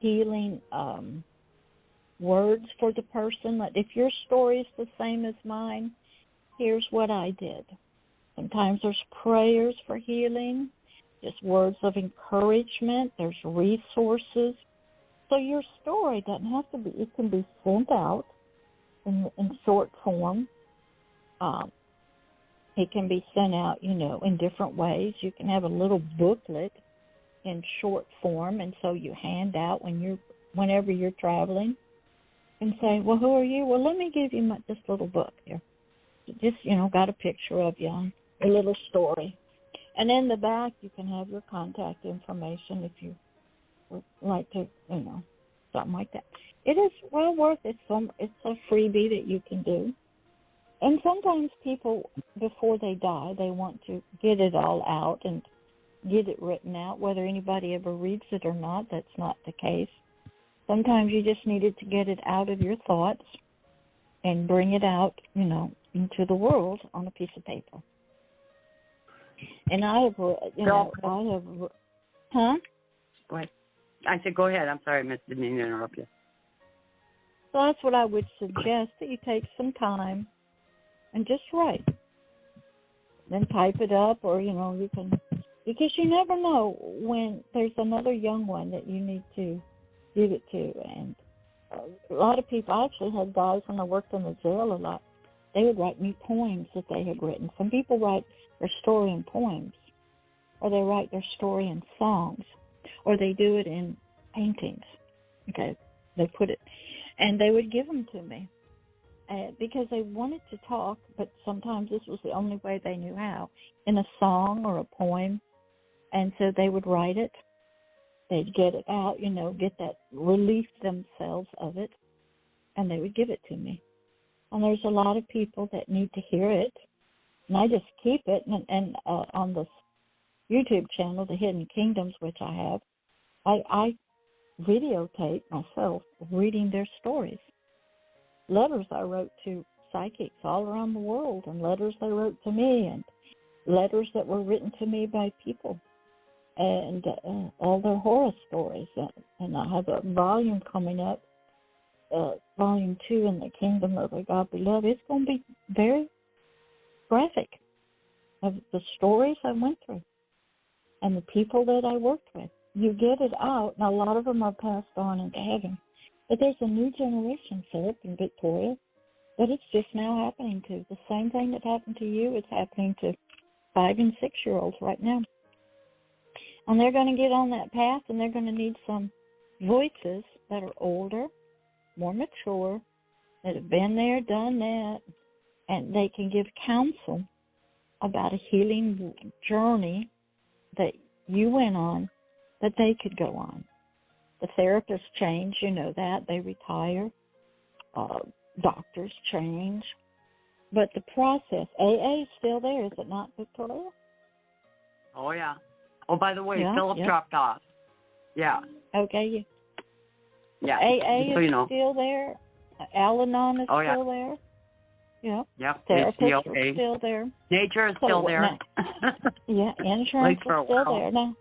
healing words for the person. Like, if your story is the same as mine, here's what I did. Sometimes there's prayers for healing, just words of encouragement. There's resources. So your story doesn't have to be, it can be sent out in short form. It can be sent out, in different ways. You can have a little booklet in short form, and so you hand out whenever you're traveling, and say, well, who are you? Well, let me give you this little book here. Just, got a picture of you on a little story. And in the back, you can have your contact information if you would like to, something like that. It is well worth it. It's a freebie that you can do. And sometimes people, before they die, they want to get it all out and get it written out. Whether anybody ever reads it or not, that's not the case. Sometimes you just needed to get it out of your thoughts and bring it out, into the world on a piece of paper. And I have, Go ahead. I said, go ahead. I'm sorry, Miss, didn't mean to interrupt you. So that's what I would suggest, that you take some time and just write. Then type it up, or, you can, because you never know when there's another young one that you need to give it to. And a lot of people, I actually had guys when I worked in the jail a lot, they would write me poems that they had written. Some people write their story in poems, or they write their story in songs, or they do it in paintings. Okay, they put it, and they would give them to me. Because they wanted to talk, but sometimes this was the only way they knew how, in a song or a poem. And so they would write it. They'd get it out, get that, relief themselves of it, and they would give it to me. And there's a lot of people that need to hear it, and I just keep it. And on this YouTube channel, The Hidden Kingdoms, which I have, I videotape myself reading their stories. Letters I wrote to psychics all around the world, and letters they wrote to me, and letters that were written to me by people, and all their horror stories. And I have a volume coming up, volume 2 in the Kingdom of the God Beloved. It's going to be very graphic of the stories I went through and the people that I worked with. You get it out, and a lot of them are passed on into heaven. But there's a new generation, Philip and Victoria, that it's just now happening to. The same thing that happened to you, it's happening to 5- and 6-year-olds right now. And they're going to get on that path, and they're going to need some voices that are older, more mature, that have been there, done that, and they can give counsel about a healing journey that you went on, that they could go on. The therapists change, that. They retire. Doctors change. But the process, AA is still there, is it not, Victoria? Oh, yeah. Oh, by the way, yeah, Philip dropped off. Yeah. Okay. Yeah. AA so is you know. still there. Al-Anon is Oh, yeah. still there. Yeah. Yep. Therapists HCOA. are still there. Nature is So still what there. Yeah, insurance is still there now.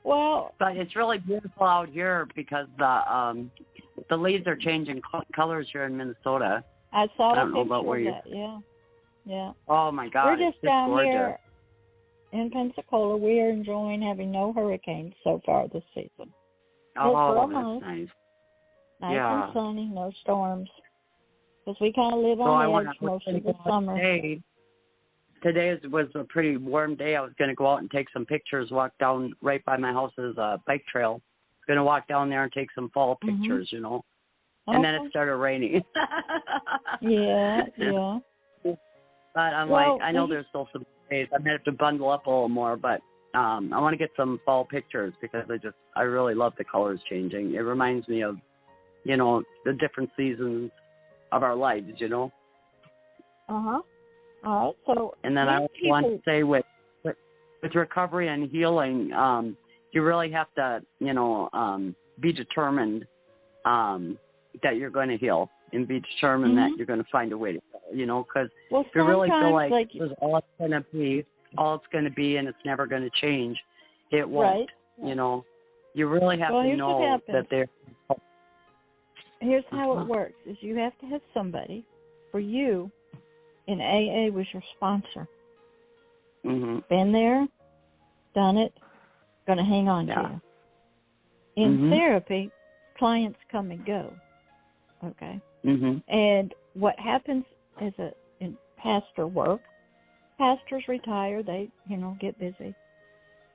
Well, but it's really beautiful out here because the leaves are changing colors here in Minnesota. I saw I a don't know about picture where of you. that. Yeah. Yeah. Oh my God! We're just it's down gorgeous. here in Pensacola. We are enjoying having no hurricanes so far this season. Oh, that's nice. Nice Yeah. and sunny, no storms. Because we kind of live So on the edge most of the summer. Today was a pretty warm day. I was going to go out and take some pictures, walk down right by my house's bike trail. I was going to walk down there and take some fall pictures, you know. And then it started raining. Yeah. But I'm I know there's still some days. I'm going to have to bundle up a little more, but I want to get some fall pictures because I really love the colors changing. It reminds me of, you know, the different seasons of our lives, you know. Uh-huh. All right, so... And then I also want to say with recovery and healing, you really have to, you know, be determined that you're going to heal and be determined that you're going to find a way to heal, you know, because if you really feel like this is all it's going to be and it's never going to change, it won't, right. You know. You really have to know that they're... Here's how it works, is you have to have somebody, for you, in AA was your sponsor. Been there, done it, going to hang on to you. In therapy, clients come and go, okay? And what happens in pastor work, pastors retire, they, you know, get busy.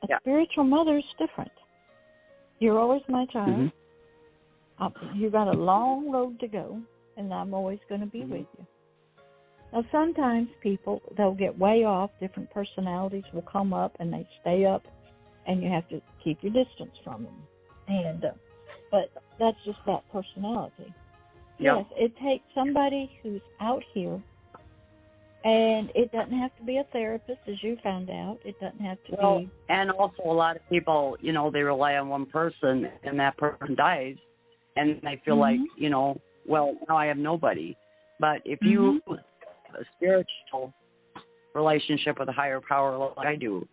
A spiritual mother is different. You're always my child. You've got a long road to go, and I'm always going to be with you. Now, sometimes people, they'll get way off. Different personalities will come up, and they stay up, and you have to keep your distance from them. And but that's just that personality. Yes, it takes somebody who's out here, and it doesn't have to be a therapist, as you found out. It doesn't have to be. And also a lot of people, you know, they rely on one person, and that person dies, and they feel like, you know, well, now I have nobody. But if you have a spiritual relationship with a higher power like I do,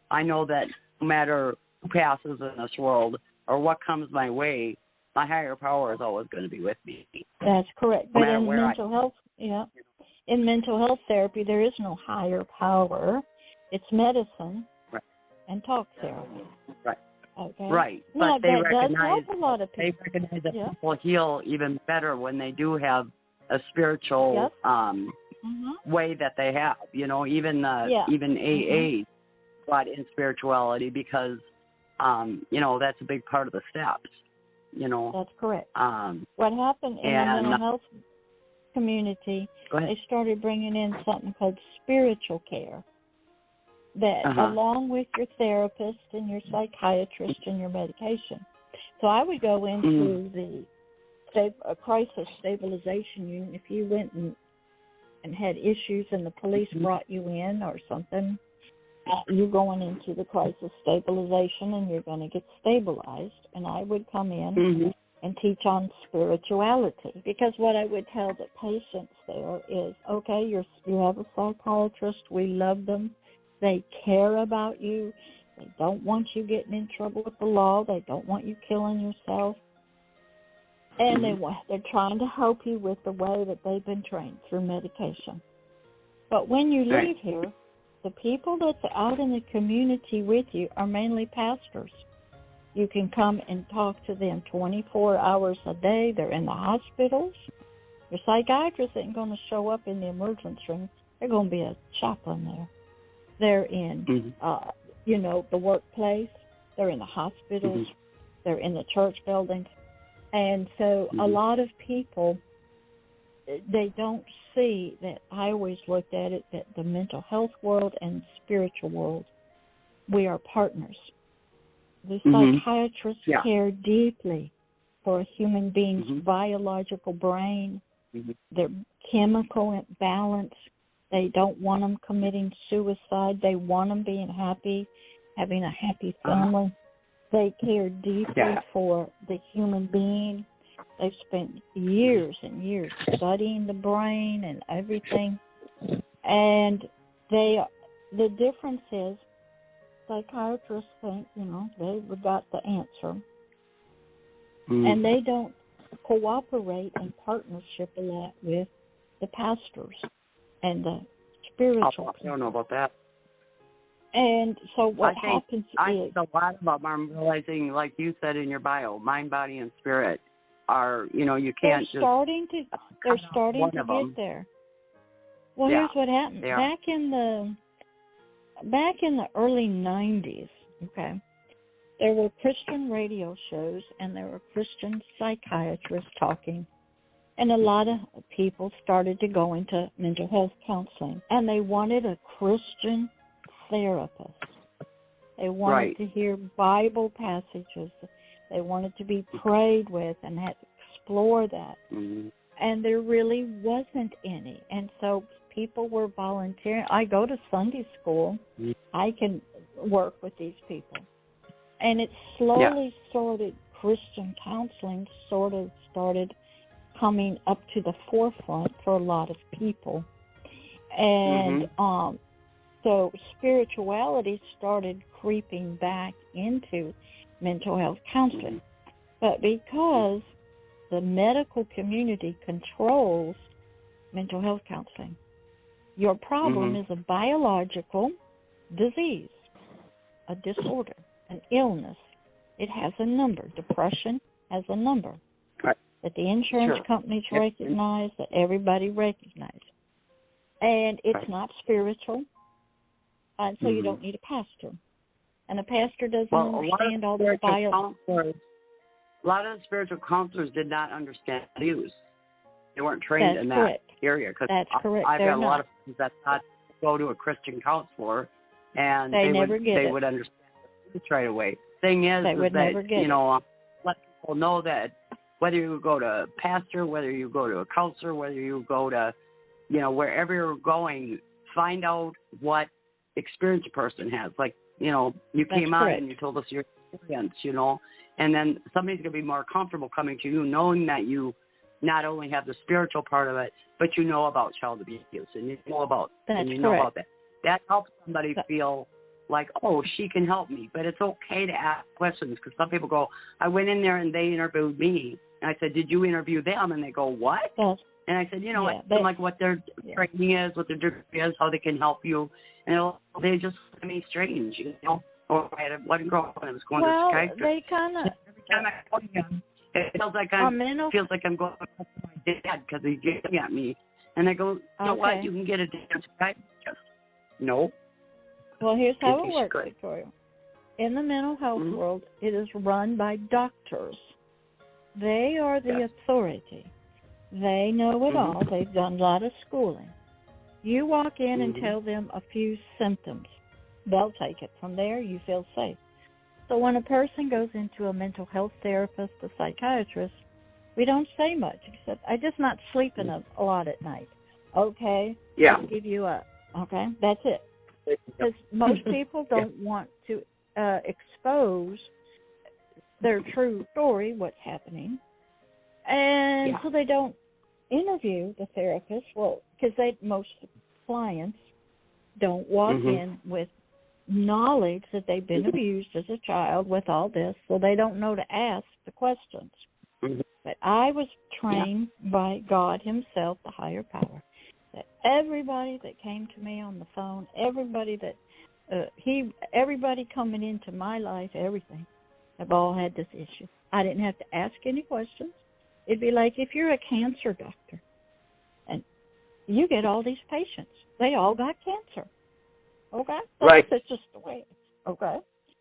I know that no matter who passes in this world or what comes my way, my higher power is always going to be with me. That's correct. But in mental health, in mental health therapy, there is no higher power. It's medicine and talk therapy. Right. Okay. Right. Now, but they recognize a lot of people. They recognize that people heal even better when they do have a spiritual way that they have. You know, even AA brought in spirituality because, you know, that's a big part of the steps. You know. That's correct. What happened in the mental health community, they started bringing in something called spiritual care. That along with your therapist and your psychiatrist and your medication. So I would go into the crisis stabilization unit. If you went and had issues and the police brought you in or something, you're going into the crisis stabilization and you're going to get stabilized. And I would come in and teach on spirituality, because what I would tell the patients there is, okay, you have a psychiatrist. We love them. They care about you. They don't want you getting in trouble with the law. They don't want you killing yourself. And they're trying to help you with the way that they've been trained through medication. But when you leave here, the people that's out in the community with you are mainly pastors. You can come and talk to them 24 hours a day. They're in the hospitals. Your psychiatrist ain't going to show up in the emergency room. There's going to be a chaplain there. They're in, the workplace. They're in the hospitals. They're in the church buildings. And so a lot of people, they don't see that. I always looked at it that the mental health world and spiritual world, we are partners. The psychiatrists care deeply for a human being's biological brain, their chemical balance. They don't want them committing suicide. They want them being happy, having a happy family. They care deeply for the human being. They've spent years and years studying the brain and everything. And the difference is psychiatrists think, they've got the answer. And they don't cooperate in partnership a lot with the pastors and the spiritual. I don't know about that. And so what happens I is... think a lot about I'm realizing, like you said in your bio, mind, body, and spirit are, you can't they're starting to get there. Well, here's what happened. Back in the early 90s, okay, there were Christian radio shows and there were Christian psychiatrists talking. And a lot of people started to go into mental health counseling. And they wanted a Christian therapist. They wanted to hear Bible passages. They wanted to be prayed with and had to explore that. And there really wasn't any. And so people were volunteering. I go to Sunday school. I can work with these people. And it slowly started, Christian counseling sort of started coming up to the forefront for a lot of people. And so spirituality started creeping back into mental health counseling. But because the medical community controls mental health counseling, your problem is a biological disease, a disorder, an illness. It has a number. Depression has a number that the insurance companies recognize, that everybody recognizes. And it's not spiritual, and so you don't need a pastor. And a pastor doesn't understand all the bio. A lot of the spiritual counselors did not understand abuse. They weren't trained in that area. That's correct. I've got a lot of friends that thought to go to a Christian counselor, and they would understand abuse right away. Thing is, let people know that whether you go to a pastor, whether you go to a counselor, whether you go to, wherever you're going, find out what experience a person has. Like, you came out and you told us your experience, and then somebody's going to be more comfortable coming to you knowing that you not only have the spiritual part of it, but you know about child abuse and you know about that. That helps somebody feel like, oh, she can help me. But it's okay to ask questions, because some people go, I went in there and they interviewed me. And I said, did you interview them? And they go, what? Yes. And I said, like what their training is, what their degree is, how they can help you. And they just look at me strange, Or I had one girl when I was going to psychiatrist. They kind of... Every time I go to him, it feels like I'm going to my dad because he's yelling at me. And I go, you know what? You can get a damn psychiatrist. No. Well, here's how it works, Victoria. In the mental health world, it is run by doctors. They are the authority. They know it all. They've done a lot of schooling. You walk in and tell them a few symptoms. They'll take it. From there, you feel safe. So when a person goes into a mental health therapist, a psychiatrist, we don't say much except, I'm just not sleeping a lot at night. Okay? Yeah. I'll give you that's it. Because most people don't want to expose their true story, what's happening. And so they don't interview the therapist, because most clients don't walk in with knowledge that they've been abused as a child with all this, so they don't know to ask the questions. But I was trained by God himself, the higher power, that everybody that came to me on the phone, everybody coming into my life, everything, have all had this issue. I didn't have to ask any questions. It'd be like if you're a cancer doctor and you get all these patients. They all got cancer. Okay? That's just the way it is. Okay?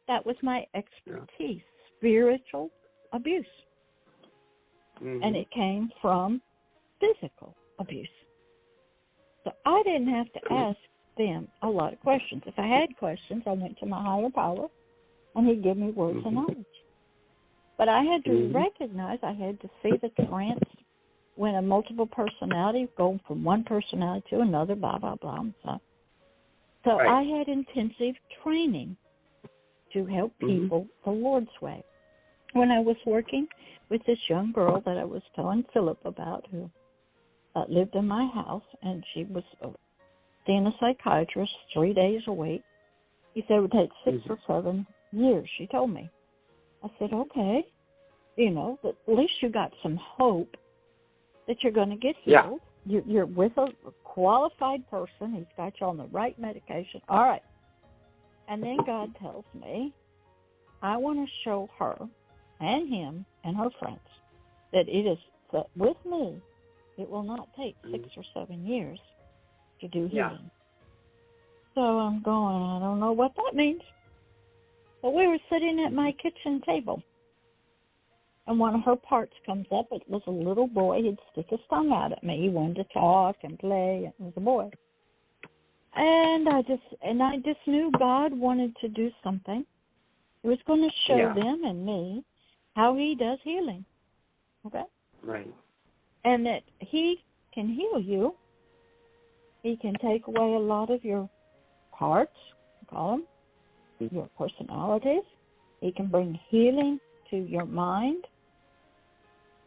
That was my expertise, spiritual abuse. And it came from physical abuse. So I didn't have to ask them a lot of questions. If I had questions, I went to my higher power, and he'd give me words of knowledge. But I had to recognize, I had to see the trance when a multiple personality, going from one personality to another, blah, blah, blah. So I had intensive training to help people the Lord's way. When I was working with this young girl that I was telling Philip about who lived in my house, and she was seeing a psychiatrist 3 days a week. He said it would take 6 or 7 years, she told me. I said, okay, but at least you got some hope that you're going to get healed. Yeah. You're with a qualified person. He's got you on the right medication. All right. And then God tells me, I want to show her and him and her friends that it is that with me, it will not take 6 or 7 years to do healing. Yeah. So I'm going, I don't know what that means. But we were sitting at my kitchen table, and one of her parts comes up. It was a little boy. He'd stick his tongue out at me. He wanted to talk and play. It was a boy. And I just knew God wanted to do something. He was going to show them and me how he does healing. Okay? Right. And that he can heal you. He can take away a lot of your parts, call them, your personalities. He can bring healing to your mind.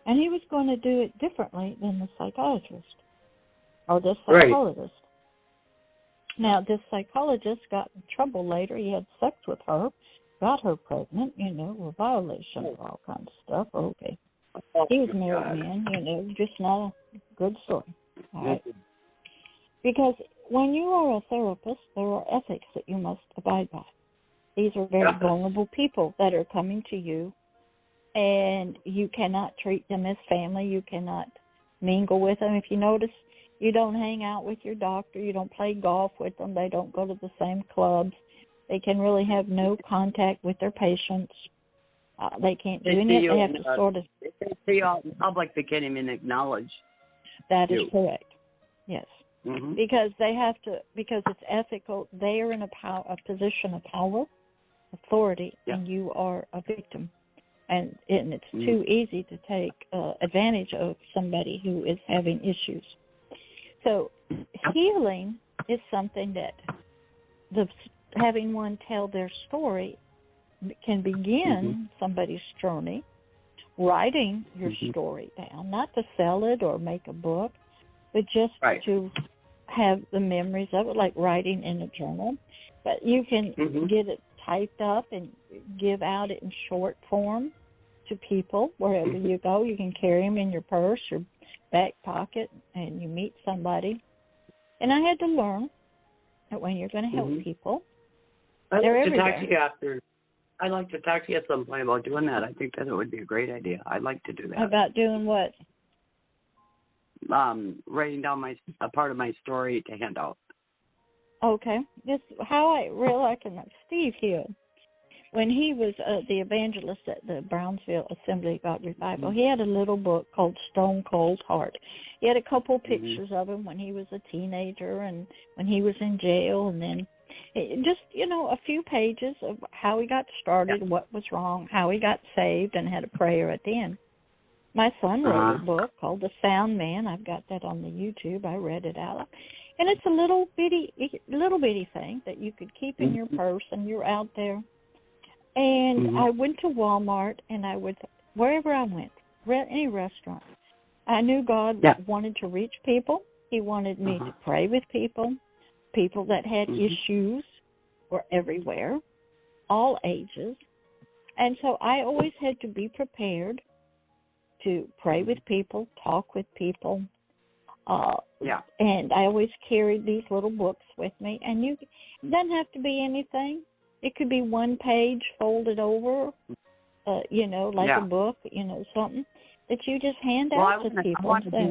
And he was going to do it differently than the psychiatrist or the psychologist. Right. Now, this psychologist got in trouble later. He had sex with her, got her pregnant, a violation of all kinds of stuff. Okay. He was a married man, just not a good story. All right. Because when you are a therapist, there are ethics that you must abide by. These are very vulnerable people that are coming to you, and you cannot treat them as family. You cannot mingle with them. If you notice, you don't hang out with your doctor. You don't play golf with them. They don't go to the same clubs. They can really have no contact with their patients. They can't do anything. They have to sort of... If they see you out in public, they can't even acknowledge. That is correct. Yes. Mm-hmm. Because they have to, because it's ethical. They are in a position of power, authority, and you are a victim. And it's too easy to take advantage of somebody who is having issues. So healing is something that having one tell their story can begin somebody's journey, writing your story down, not to sell it or make a book, but just to have the memories of it, like writing in a journal. But you can get it typed up and give out it in short form to people wherever you go. You can carry them in your purse or back pocket, and you meet somebody. And I had to learn that when you're going to help people, they're everywhere. I'd like to talk to you at some point about doing that. I think that it would be a great idea. I'd like to do that. About doing what? Writing down a part of my story to hand out. Okay. This how I realized Steve Hill, when he was the evangelist at the Brownsville Assembly of God Revival, he had a little book called Stone Cold Heart. He had a couple pictures of him when he was a teenager and when he was in jail, and then just, a few pages of how he got started, what was wrong, how he got saved, and had a prayer at the end. My son wrote a book called The Sound Man. I've got that on the YouTube. I read it out. And it's a little bitty thing that you could keep in your purse, and you're out there. And I went to Walmart, and wherever I went, any restaurant, I knew God wanted to reach people. He wanted me to pray with people. People that had issues were everywhere, all ages. And so I always had to be prepared to pray with people, talk with people. And I always carried these little books with me. And it doesn't have to be anything. It could be one page folded over, like a book, something that you just hand out to people. I want to do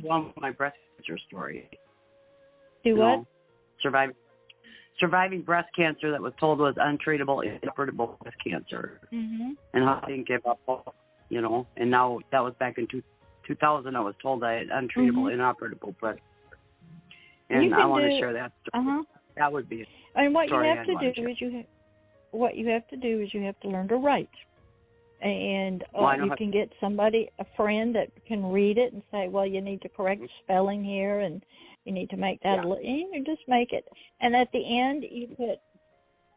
one with my breast cancer story. Do what? Surviving breast cancer that was told was untreatable, inoperable breast cancer. And how I didn't give up, and now that was back in 2000. I was told I had untreatable, inoperable breast cancer. And I want to share that story. That would be what you have to do is you have to learn to write. And you can get a friend that can read it and say, well, you need to correct spelling here, and you need to make that and you just make it. And at the end, you put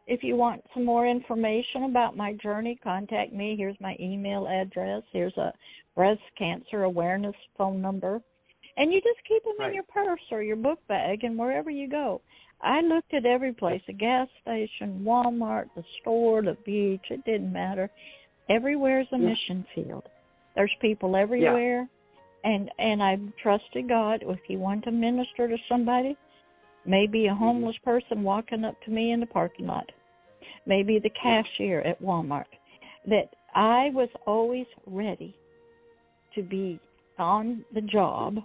if you want some more information about my journey, contact me. Here's my email address. Here's a breast cancer awareness phone number. And you just keep them in your purse or your book bag and wherever you go. I looked at every place, a gas station, Walmart, the store, the beach. It didn't matter. Everywhere is a mission field. There's people everywhere. And I trusted God. If He wanted to minister to somebody, maybe a homeless person walking up to me in the parking lot, maybe the cashier at Walmart, that I was always ready to be on the job.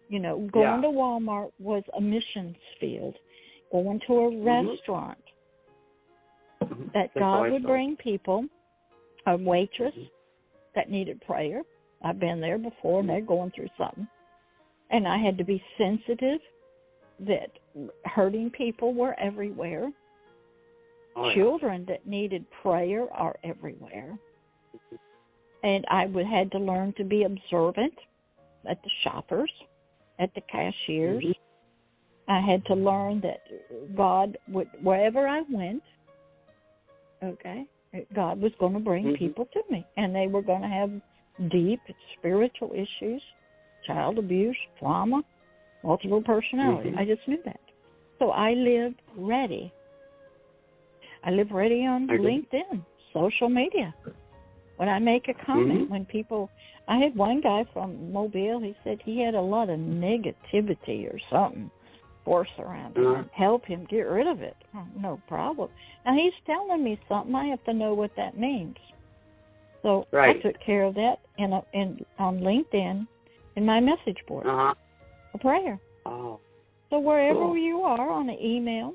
You know, going to Walmart was a missions field. Going to a restaurant, that God would bring people, a waitress that needed prayer. I've been there before, and they're going through something. And I had to be sensitive that hurting people were everywhere. Children that needed prayer are everywhere. And I had to learn to be observant at the shoppers, at the cashiers. I had to learn that God would, wherever I went, God was going to bring people to me. And they were going to have deep spiritual issues, child abuse, trauma, multiple personality. I just knew that. So I lived ready. I live ready on LinkedIn, social media. When I make a comment, when people, I had one guy from Mobile, he said he had a lot of negativity or something force around him. Help him get rid of it. Oh, no problem. Now he's telling me something. I have to know what that means. So I took care of that on LinkedIn in my message board. A prayer. So wherever you are on an email,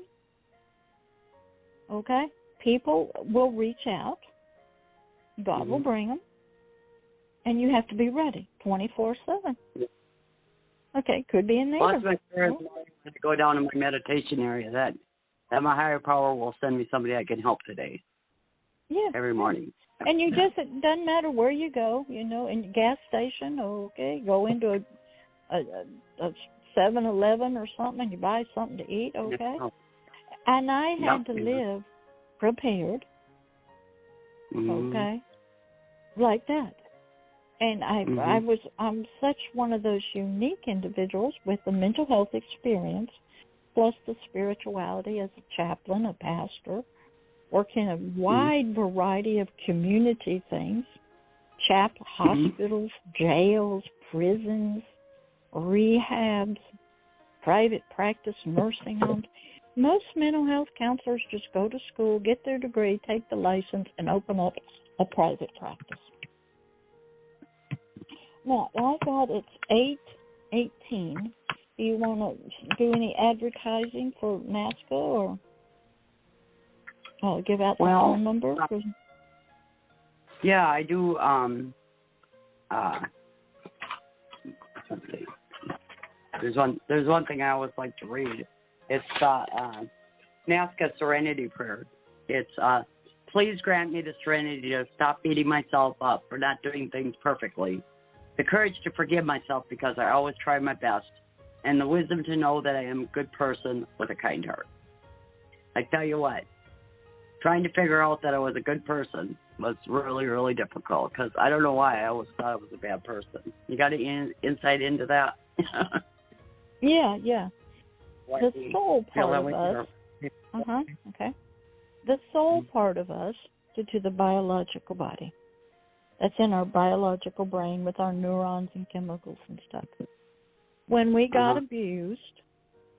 people will reach out. God will bring them. And you have to be ready 24/7. Could be in there. Well, that's my prayer to go down to my meditation area. That my higher power will send me somebody I can help today. Yeah. Every morning. And you just, it doesn't matter where you go, you know, in the gas station, go into a 7-Eleven or something and you buy something to eat, And I had to live prepared, like that. And I'm such one of those unique individuals with the mental health experience, plus the spirituality as a chaplain, a pastor, working a wide variety of community things, hospitals, jails, prisons, rehabs, private practice, nursing homes. Most mental health counselors just go to school, get their degree, take the license, and open up a private practice. Now, I got it's 8:18. Do you want to do any advertising for NAASCA or give out the phone number? Yeah, I do. Let's see. There's one thing I always like to read. It's NAASCA Serenity Prayer. It's please grant me the serenity to stop beating myself up for not doing things perfectly, the courage to forgive myself because I always try my best, and the wisdom to know that I am a good person with a kind heart. I tell you what, trying to figure out that I was a good person was really, really difficult because I don't know why I always thought I was a bad person. You got any insight into that? Yeah. The soul part of us. The soul part of us, due to the biological body. That's in our biological brain with our neurons and chemicals and stuff. When we got abused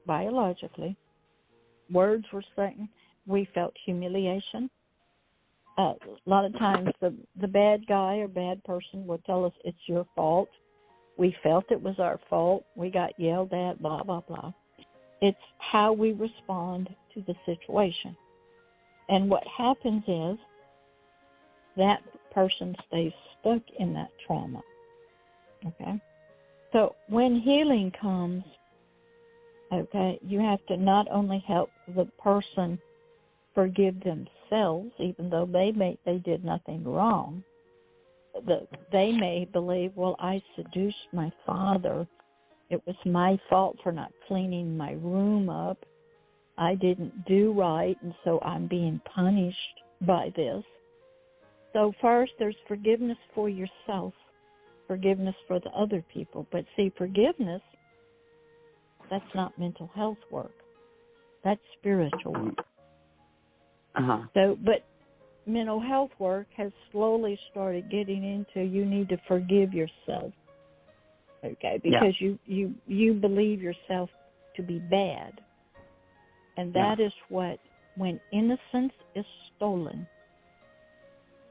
biologically, words were certain. We felt humiliation. A lot of times the bad guy or bad person would tell us it's your fault. We felt it was our fault. We got yelled at, blah, blah, blah. It's how we respond to the situation. And what happens is that person stays stuck in that trauma. So when healing comes, you have to not only help the person forgive themselves, even though they did nothing wrong. They may believe, well, I seduced my father. It was my fault for not cleaning my room up. I didn't do right, and so I'm being punished by this. So first, there's forgiveness for yourself, forgiveness for the other people. But see, forgiveness, that's not mental health work. That's spiritual work. So, but mental health work has slowly started getting into you need to forgive yourself, okay, because you believe yourself to be bad. And that is what, when innocence is stolen,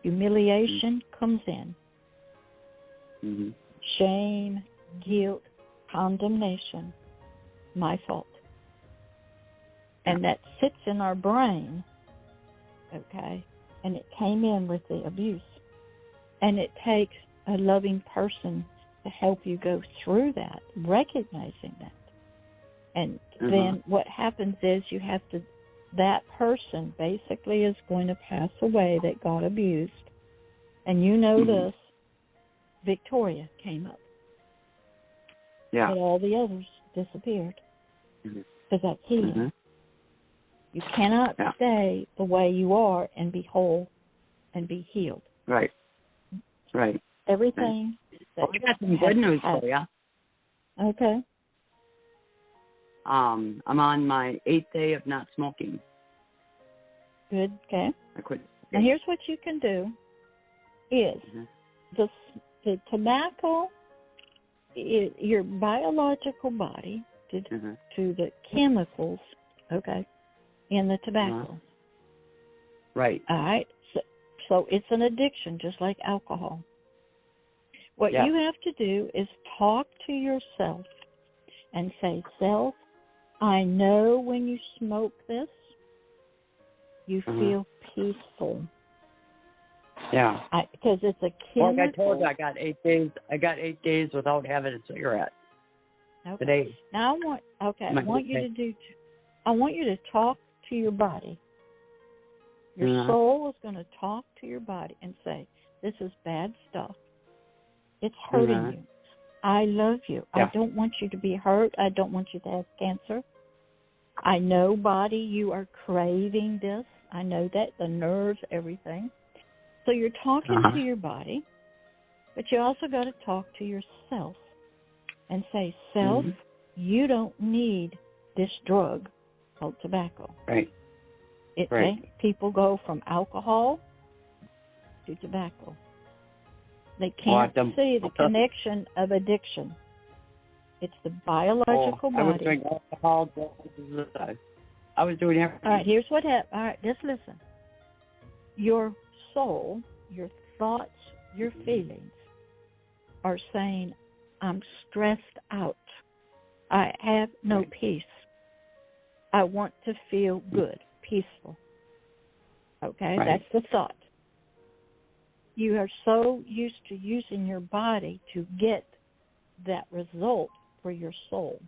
humiliation comes in. Shame, guilt, condemnation, my fault. And that sits in our brain, okay, and it came in with the abuse. And it takes a loving person to help you go through that, recognizing that. And then what happens is you have to, that person basically is going to pass away that got abused. And you know this, Victoria came up. Yeah. But all the others disappeared. Because that's healing. You cannot stay the way you are and be whole and be healed. Right. Everything. Well, I got some good news for you. Okay. I'm on my 8th day of not smoking. Good. Okay. I quit. Now here's what you can do: is the tobacco, your biological body to the chemicals, okay, in the tobacco. Right. All right. So it's an addiction, just like alcohol. What you have to do is talk to yourself and say, self, I know when you smoke this, you feel peaceful. Yeah. Because it's a chemical. Like I told you, I got 8 days. I got 8 days without having a cigarette. Okay. Today. Now I want you to talk to your body. Your soul is going to talk to your body and say, this is bad stuff. It's hurting you. I love you. I don't want you to be hurt. I don't want you to have cancer. I know, body, you are craving this. I know that, the nerves, everything. So you're talking to your body, but you also got to talk to yourself and say, self, you don't need this drug called tobacco. Right. People go from alcohol to tobacco. They can't see the connection of addiction. It's the biological body. I was doing alcohol. I was doing everything. All right, here's what happened. All right, just listen. Your soul, your thoughts, your feelings are saying, I'm stressed out. I have no peace. I want to feel good, peaceful. Okay, that's the thought. You are so used to using your body to get that result for your soul.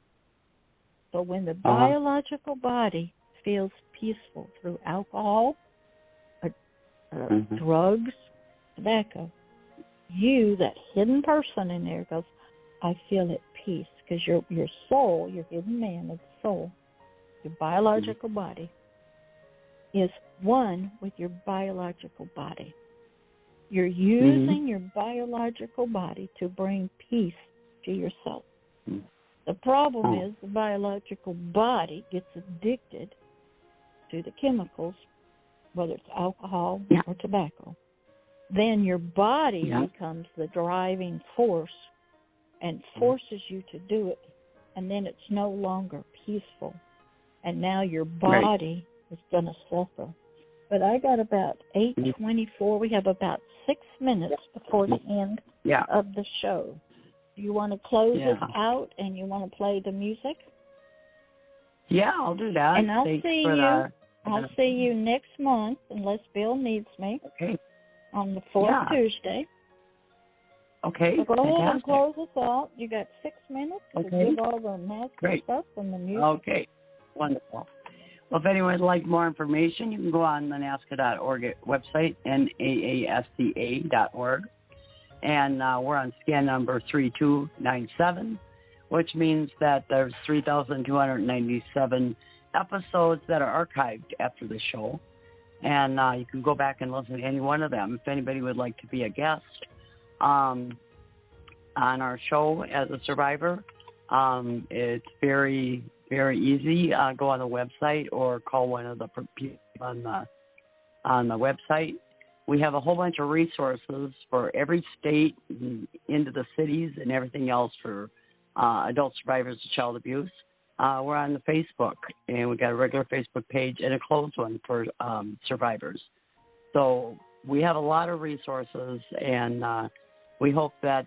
So when the biological body feels peaceful through alcohol, drugs, tobacco, you, that hidden person in there, goes, I feel at peace, because your soul, your hidden man of the soul, your biological body, is one with your biological body. You're using your biological body to bring peace to yourself. The problem is the biological body gets addicted to the chemicals, whether it's alcohol or tobacco. Then your body becomes the driving force and forces you to do it, and then it's no longer peaceful. And now your body is going to suffer. But I got about 8:24. We have about 6 minutes before the end of the show. Do you want to close it out and you want to play the music? Yeah, I'll do that. And I'll see you next month, unless Bill needs me. Okay. On the 4th Tuesday. Okay. So go ahead and close us out. You got 6 minutes to give all the NAASCA stuff and the music. Okay. Wonderful. Well, if anyone would like more information, you can go on the NAASCA.org website, NAASCA.org. And we're on scan number 3297, which means that there's 3,297 episodes that are archived after the show, and you can go back and listen to any one of them. If anybody would like to be a guest on our show as a survivor, it's very, very easy. Go on the website or call one of the people on the website. We have a whole bunch of resources for every state, into the cities and everything else for adult survivors of child abuse. We're on the Facebook, and we got a regular Facebook page and a closed one for survivors. So we have a lot of resources, and we hope that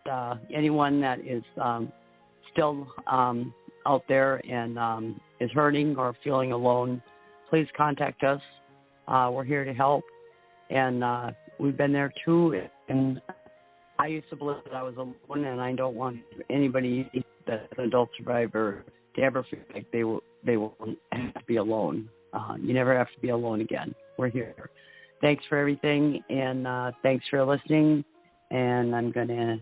anyone that is still out there and is hurting or feeling alone, please contact us. We're here to help, and we've been there too. And I used to believe that I was alone, and I don't want anybody that's an adult survivor to ever feel like they will have to be alone. You never have to be alone again. We're here. Thanks for everything, and thanks for listening. And I'm going to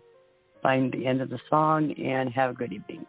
find the end of the song, and have a good evening.